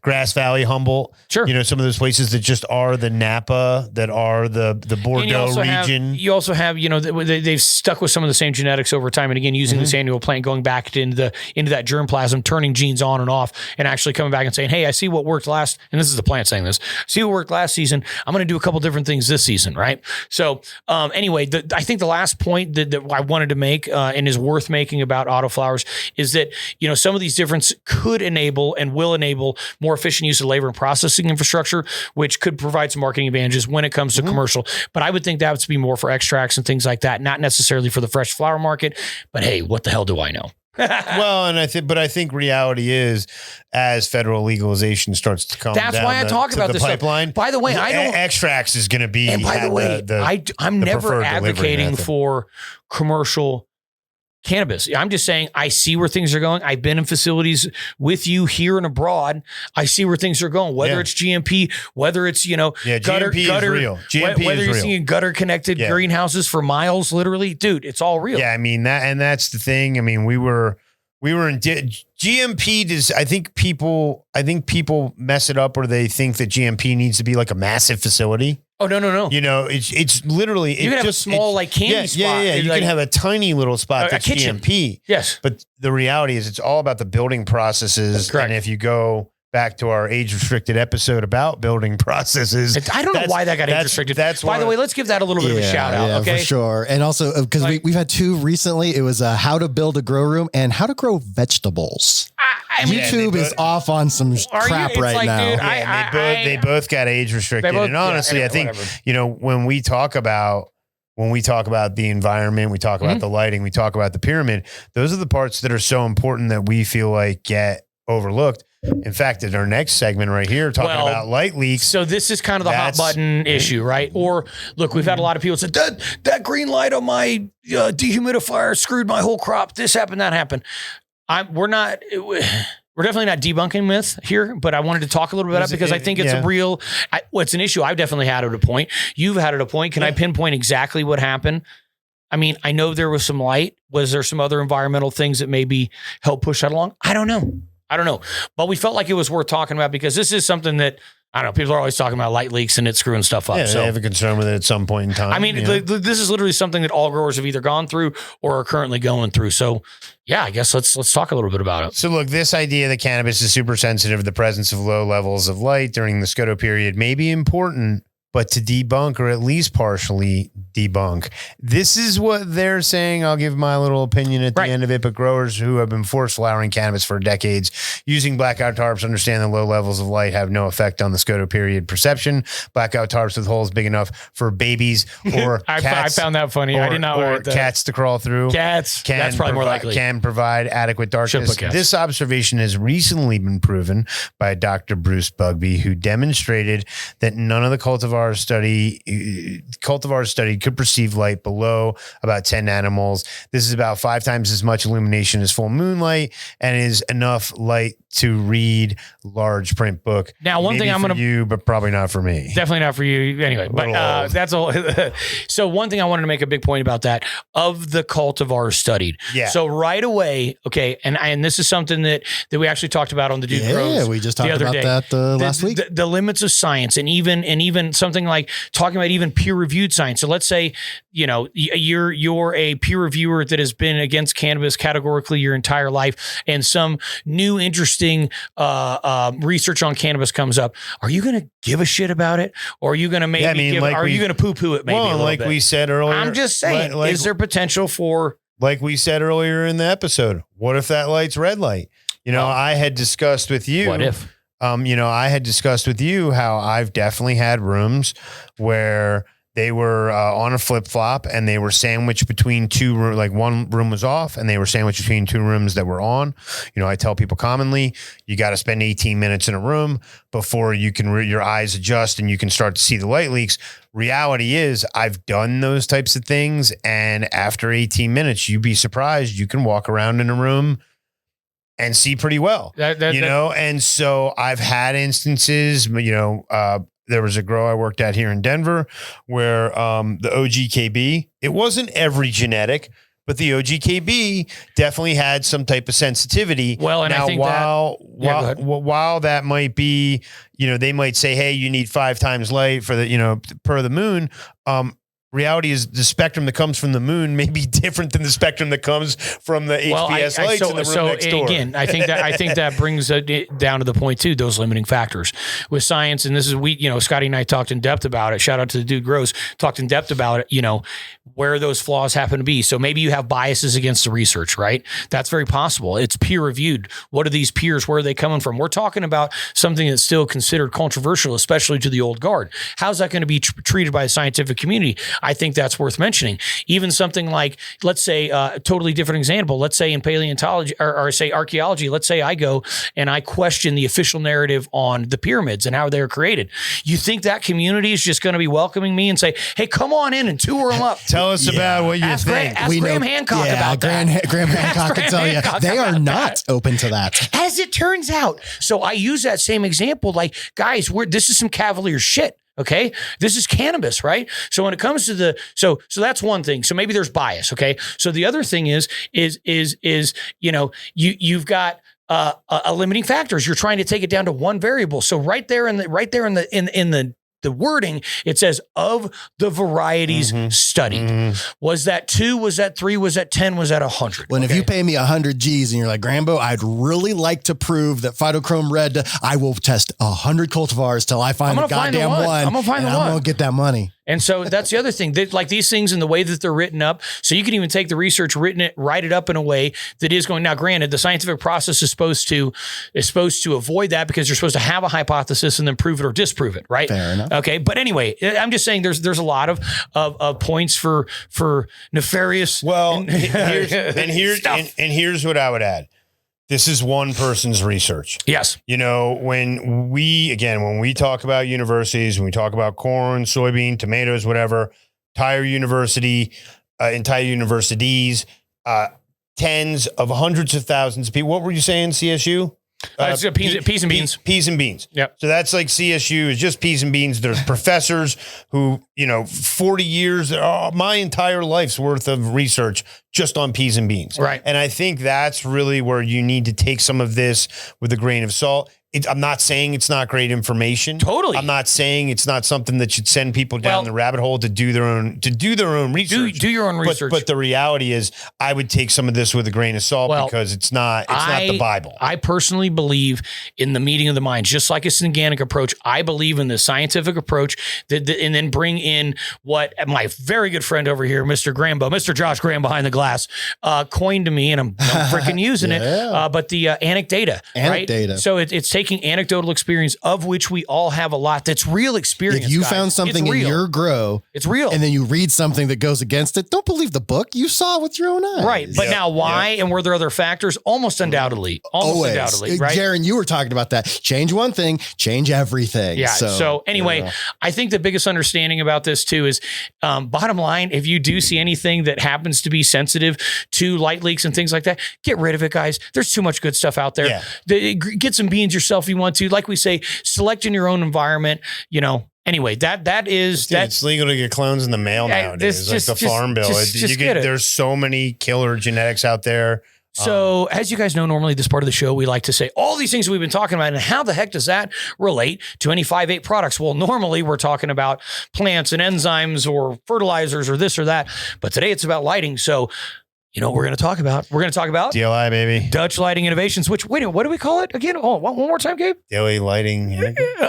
Grass Valley, Humboldt. Sure. Some of those places that just are the Napa, that are the Bordeaux region. You also have, they've stuck with some of the same genetics over time. And again, using this annual plant, going back into that germplasm, turning genes on and off, and actually coming back and saying, hey, I see what worked last. And this is the plant saying this. See what worked last season. I'm going to do a couple different things this season. Right. So anyway, I think the last point that I wanted to make and is worth making about autoflowers is that, some of these different could enable and will enable more efficient use of labor and processing infrastructure, which could provide some marketing advantages when it comes to commercial. But I would think that would be more for extracts and things like that, not necessarily for the fresh flower market. But hey, what the hell do I know? Well, and I think reality is, as federal legalization starts to come, that's why I talk about this pipeline. Stuff. By the way, I don't extracts is going to be. And by the way, I'm never advocating for commercial cannabis. I'm just saying, I see where things are going. I've been in facilities with you here and abroad. I see where things are going, whether it's GMP, whether it's, gutter, GMP is real. GMP whether is you're real. seeing gutter connected greenhouses for miles, literally, dude, it's all real. Yeah. I mean, that's the thing. I mean, we were in GMP. I think people mess it up where they think that GMP needs to be like a massive facility. Oh, no. It's literally, you can have a small candy spot. Yeah. You can have a tiny little spot that's kitchen. GMP. Yes. But the reality is it's all about the building processes. Correct. And if you go back to our age-restricted episode about building processes. I don't know why that got age-restricted. By the way, let's give that a little bit of a shout out. Okay, for sure. And also, because we've had two recently. It was how to build a grow room and how to grow vegetables. YouTube is off on some crap right now. Dude, they both got age-restricted. And honestly, I think, when we talk about the environment, we talk about the lighting, we talk about the pyramid, those are the parts that are so important that we feel like get overlooked. In fact, in our next segment right here, talking about light leaks. So this is kind of the hot button issue, right? Or look, we've had a lot of people say that green light on my dehumidifier screwed my whole crop. This happened, that happened. We're definitely not debunking myth here, but I wanted to talk a little bit about it because I think it's a real, it's an issue I've definitely had at a point. You've had at a point. Can I pinpoint exactly what happened? I mean, I know there was some light. Was there some other environmental things that maybe helped push that along? I don't know. But we felt like it was worth talking about because this is something that, I don't know, people are always talking about light leaks and it's screwing stuff up. Yeah, they have a concern with it at some point in time. I mean, this is literally something that all growers have either gone through or are currently going through. So yeah, I guess let's talk a little bit about it. So look, this idea that cannabis is super sensitive to the presence of low levels of light during the SCOTO period may be important, but to debunk or at least partially debunk. This is what they're saying. I'll give my little opinion at the end of it, but growers who have been forced flowering cannabis for decades using blackout tarps understand that low levels of light have no effect on the SCOTO period perception. Blackout tarps with holes big enough for babies or cats. I found that funny. I did not want cats to crawl through. That's probably more likely. Can provide adequate darkness. This observation has recently been proven by Dr. Bruce Bugby, who demonstrated that none of the cultivars studied could perceive light below about 10 nanomoles. This is about 5 times as much illumination as full moonlight and is enough light to read large print book. Now, one thing I'm going to you, but probably not for me. Definitely not for you anyway. But that's all. So one thing I wanted to make a big point about that of the cultivars studied. Yeah. So right away, okay, and this is something that we actually talked about on the Dude Grows. Yeah, we just talked about that last week. The limits of science and even something like talking about even peer reviewed science. So let's say you're a peer reviewer that has been against cannabis categorically your entire life, and some new interesting research on cannabis comes up. Are you going to give a shit about it, or are you going to are you going to poo poo it? Maybe a little bit? We said earlier. I'm just saying, is there potential for? Like we said earlier in the episode, what if that light's red light? I had discussed with you. What if? I had discussed with you how I've definitely had rooms where They were on a flip flop, and they were sandwiched between two rooms. Like one room was off, and they were sandwiched between two rooms that were on. I tell people commonly, you got to spend 18 minutes in a room before you can your eyes adjust and you can start to see the light leaks. Reality is, I've done those types of things, and after 18 minutes, you'd be surprised. You can walk around in a room and see pretty well. And so I've had instances. There was a grow I worked at here in Denver where the OGKB, it wasn't every genetic, but the OGKB definitely had some type of sensitivity. Well, and now, I think while that might be, they might say, hey, you need 5 times light for the, per the moon. Reality is the spectrum that comes from the moon may be different than the spectrum that comes from the HPS lights in the room next door. Again, I think that brings it down to the point too, those limiting factors with science. And this is, Scotty and I talked in depth about it. Shout out to the dude Grows, talked in depth about it, where those flaws happen to be. So maybe you have biases against the research, right? That's very possible. It's peer reviewed. What are these peers? Where are they coming from? We're talking about something that's still considered controversial, especially to the old guard. How's that going to be treated by the scientific community? I think that's worth mentioning. Even something like, let's say, a totally different example. Let's say in paleontology or say archaeology, let's say I go and I question the official narrative on the pyramids and how they were created. You think that community is just going to be welcoming me and say, hey, come on in and tour them up. Tell us about what you think. Ask Graham Hancock about that. Graham Hancock can tell you they are not open to that. As it turns out. So I use that same example, like, guys, this is some cavalier shit. Okay. This is cannabis, right? So when it comes to so that's one thing. So maybe there's bias. Okay. So the other thing is, you've got a limiting factors. You're trying to take it down to one variable. So right there in the wording, it says of the varieties studied. Was that 2? Was that 3? Was that 10? Was that 100? Well, if you pay me 100 G's and you're like, Grambo, I'd really like to prove that phytochrome red, I will test 100 cultivars till I find the goddamn one. I'm going to find the one. I'm going to get that money. And so that's the other thing. Like these things and the way that they're written up. So you can even take the research, write it up in a way that is going. Now, granted, the scientific process is supposed to avoid that because you're supposed to have a hypothesis and then prove it or disprove it, right? Fair enough. Okay, but anyway, I'm just saying there's a lot of points for nefarious. Well, here's what I would add. This is one person's research. Yes. When we talk about universities, when we talk about corn, soybean, tomatoes, whatever, entire universities, tens of hundreds of thousands of people. What were you saying, CSU? It's peas and beans. Peas and beans. Yep. So that's like CSU is just peas and beans. There's professors who, 40 years, my entire life's worth of research just on peas and beans. Right. And I think that's really where you need to take some of this with a grain of salt. I'm not saying it's not great information. Totally. I'm not saying it's not something that should send people down the rabbit hole to do their own research. Do your own research. But the reality is, I would take some of this with a grain of salt because it's not the Bible. I personally believe in the meeting of the minds, just like a organic approach. I believe in the scientific approach and then bring in what my very good friend over here, Mr. Grambo, Mr. Josh Graham behind the glass, coined to me, and I'm freaking using it. But the anecdata, right? So it's taking anecdotal experience, of which we all have a lot. That's real experience. If you found something in your grow, it's real, and then you read something that goes against it, don't believe the book. You saw it with your own eyes. Right. But now why and were there other factors? Almost undoubtedly. Undoubtedly, right? Jaron, you were talking about that. Change one thing, change everything. Yeah. So anyway, I think the biggest understanding about this too is bottom line, if you do see anything that happens to be sensitive to light leaks and things like that, get rid of it, guys. There's too much good stuff out there. Yeah. Get some beans yourself if you want to. Like we say, select in your own environment, Anyway, it's legal to get clones in the mail nowadays. The farm bill. There's so many killer genetics out there. So as you guys know, normally this part of the show, we like to say all these things we've been talking about, and how the heck does that relate to any 5-8 products? Well, normally we're talking about plants and enzymes or fertilizers or this or that, but today it's about lighting. So You know what we're going to talk about? We're going to talk about DLI, baby. Dutch Lighting Innovations, which, wait, what do we call it again? Oh, one more time, Gabe? Daily lighting. Check it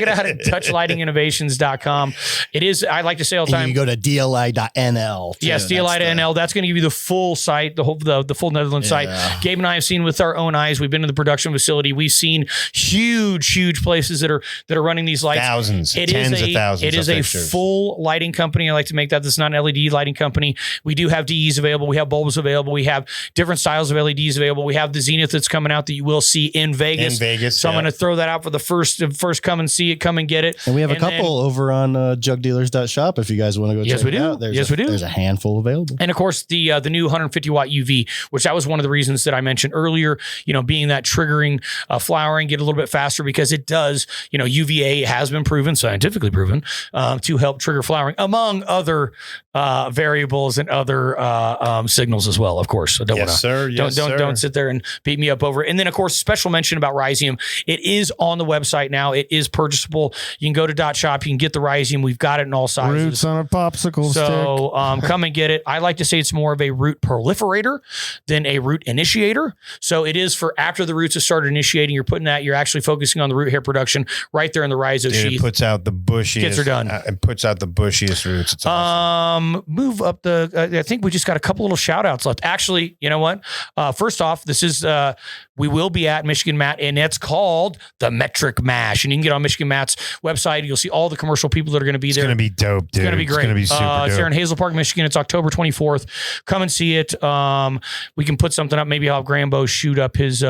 out at DutchLightingInnovations.com. It is, I like to say all the time. You go to DLI.nl. Yes, DLI.nl. That's going to give you the full site, the full Netherlands site. Gabe and I have seen with our own eyes. We've been to the production facility. We've seen huge places that are running these lights. Thousands, tens of thousands. It is a full lighting company. I like to make that. This is not an LED lighting company. We do have DEs available. We have bulbs available. We have different styles of LEDs available. We have the Zenith that's coming out that you will see in Vegas. So I'm going to throw that out for the first come and see it, come and get it. And we have a couple over on JugDealers.shop if you guys want to go check it out. We do. There's a handful available. And of course, the new 150 watt UV, which that was one of the reasons that I mentioned earlier, being that triggering flowering, get a little bit faster because it does, UVA has been proven, scientifically proven, to help trigger flowering, among other variables and other signals as well, of course. So don't sit there and beat me up over it. And then, of course, special mention about Rhizium. It is on the website now. It is purchasable. You can go to .shop. You can get the Rhizium. We've got it in all sizes. Roots on a popsicle stick. Come and get it. I like to say it's more of a root proliferator than a root initiator. So it is for after the roots have started initiating, you're actually focusing on the root hair production right there in the rhizo sheath. It puts out the bushiest. Gets her done. It puts out the bushiest roots. It's awesome. Move up I think we just got a couple little shout outs left. Actually, you know what? First off, this is, we will be at Michigan Matt, and it's called the Metric Mash. And you can get on Michigan Matt's website. You'll see all the commercial people that are going to be there. It's going to be dope, dude. It's going to be great. It's going to be super dope. It's here in Hazel Park, Michigan. It's October 24th. Come and see it. We can put something up. Maybe I'll have Grambo shoot up his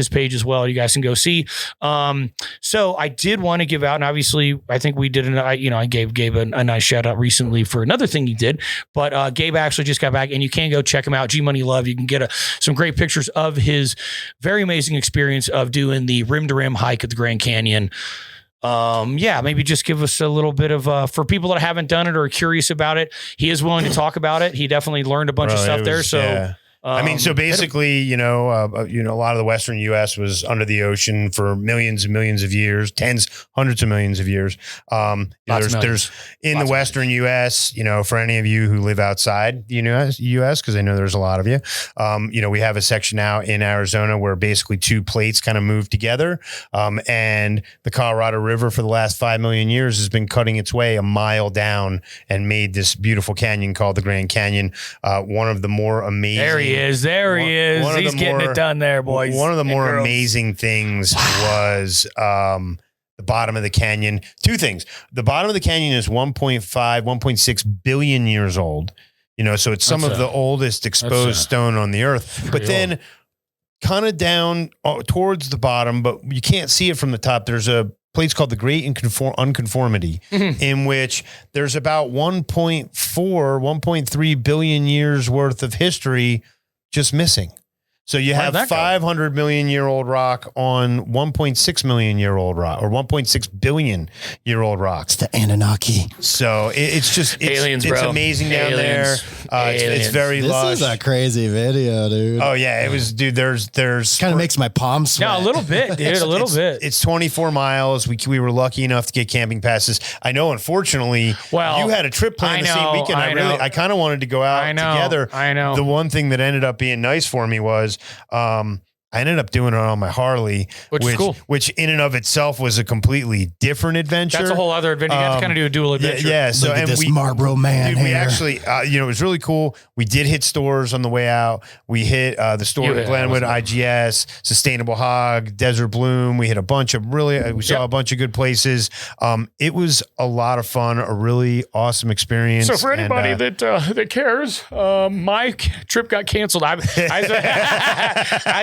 page as well. You guys can go see. So I did want to give out, and obviously I think we did, I gave Gabe a nice shout out recently for another thing he did, but Gabe actually just got back, and you can go check him out. G Money Love. You can get some great pictures of his very amazing experience of doing the rim to rim hike at the Grand Canyon. Maybe just give us a little bit of, for people that haven't done it or are curious about it, he is willing to talk about it. He definitely learned a bunch of stuff there. So, yeah. So basically, a lot of the Western U.S. was under the ocean for millions and millions of years, hundreds of millions of years. There's in the Western U.S., for any of you who live outside the U.S., because I know there's a lot of you, we have a section out in Arizona where basically two plates kind of move together. And the Colorado River for the last 5 million years has been cutting its way a mile down and made this beautiful canyon called the Grand Canyon. One of the more amazing. There he is. He's getting it done there, boys. One of the more amazing things was the bottom of the canyon. Two things. The bottom of the canyon is 1.6 billion years old. So it's some of the oldest exposed stone on the earth. But then kind of down towards the bottom, but you can't see it from the top. There's a place called the Great Unconformity, in which there's about 1.3 billion years worth of history just missing. So you have 500 million year old rock on 1.6 million year old rock, or 1.6 billion year old rock. It's the Anunnaki. So it's aliens, bro. It's amazing down there. It's very lush. This is a crazy video, dude. Oh yeah, it was, dude. There's kind of makes my palms sweat. No, a little bit, dude. A little bit. It's 24 miles. We were lucky enough to get camping passes. I know, unfortunately, you had a trip planned the same weekend. I kind of wanted to go out together. I know. The one thing that ended up being nice for me was I ended up doing it on my Harley, which is cool. Which in and of itself was a completely different adventure. That's a whole other adventure. You have to kind of do a dual adventure. Yeah. So, look at this Marlboro man. Dude, we actually, it was really cool. We did hit stores on the way out. We hit the store at Glenwood, IGS, Sustainable Hog, Desert Bloom. We hit a bunch of we saw a bunch of good places. It was a lot of fun, a really awesome experience. So for anybody that cares, my trip got canceled. I was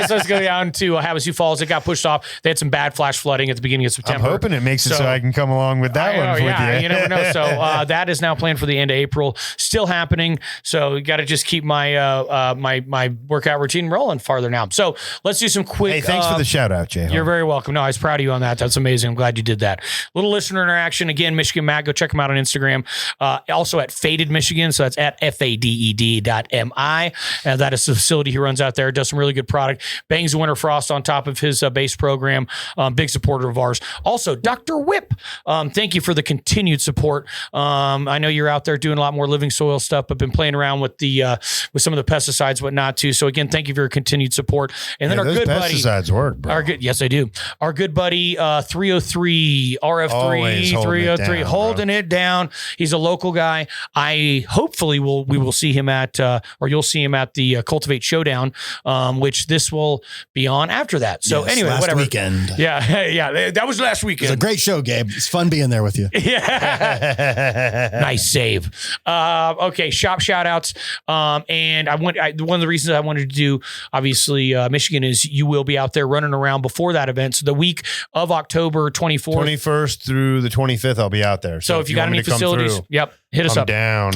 supposed to go down to Havasu Falls. It got pushed off. They had some bad flash flooding at the beginning of September. I'm hoping it makes it so I can come along with that one with you. You never know. So that is now planned for the end of April. Still happening. So you got to just keep my my workout routine rolling farther now. So let's do some quick. Hey, thanks for the shout out, Jay. You're very welcome. No, I was proud of you on that. That's amazing. I'm glad you did that. Little listener interaction. Again, Michigan Matt. Go check him out on Instagram. Also at Faded Michigan. So that's FADED.MI. That is the facility he runs out there. Does some really good product. Bangs Kings of Winter Frost on top of his base program. Big supporter of ours. Also, Dr. Whip, thank you for the continued support. I know you're out there doing a lot more living soil stuff, but been playing around with some of the pesticides, whatnot too. So again, thank you for your continued support. And then our good buddy, pesticides work, bro. Yes, they do. Our good buddy 303 RF3 303 holding it down. He's a local guy. Hopefully we will see him at or you'll see him at the Cultivate Showdown, which this will be on after that. So anyway, last whatever. Weekend. Yeah, that was last weekend. It was a great show, Gabe. It's fun being there with you. Yeah. Nice save. Okay, shop shout outs. And one of the reasons I wanted to do, obviously, Michigan is you will be out there running around before that event. So the week of October 21st through the 25th, I'll be out there. So if you got any facilities, hit us up. Down.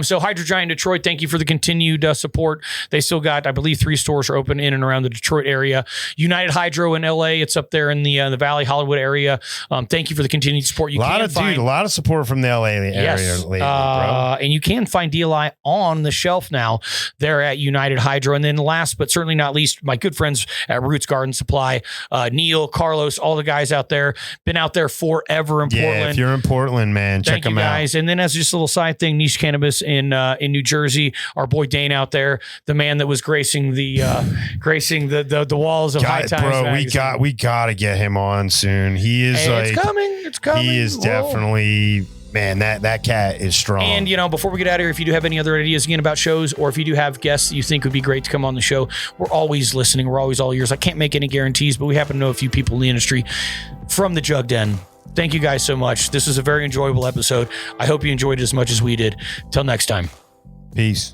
So Hydro Giant Detroit, thank you for the continued support. They still got, I believe, 3 stores are open in and around the Detroit area. United Hydro in LA, it's up there in the Valley Hollywood area. Thank you for the continued support. A lot of support from the LA area lately, bro. And you can find DLI on the shelf now there at United Hydro. And then last but certainly not least, my good friends at Roots Garden Supply, Neil, Carlos, all the guys out there, been out there forever in Portland. Yeah, if you're in Portland, man, check them out. Guys. And then as just a little side thing, Niche Cannabis in New Jersey, our boy Dane out there, the man that was gracing the walls of High Times. Bro, we gotta get him on soon. He is it's coming. He is definitely, man, that cat is strong. And, before we get out of here, if you do have any other ideas again about shows, or if you do have guests that you think would be great to come on the show, we're always listening. We're always all ears. I can't make any guarantees, but we happen to know a few people in the industry from the Jug Den. Thank you guys so much. This was a very enjoyable episode. I hope you enjoyed it as much as we did. Till next time. Peace.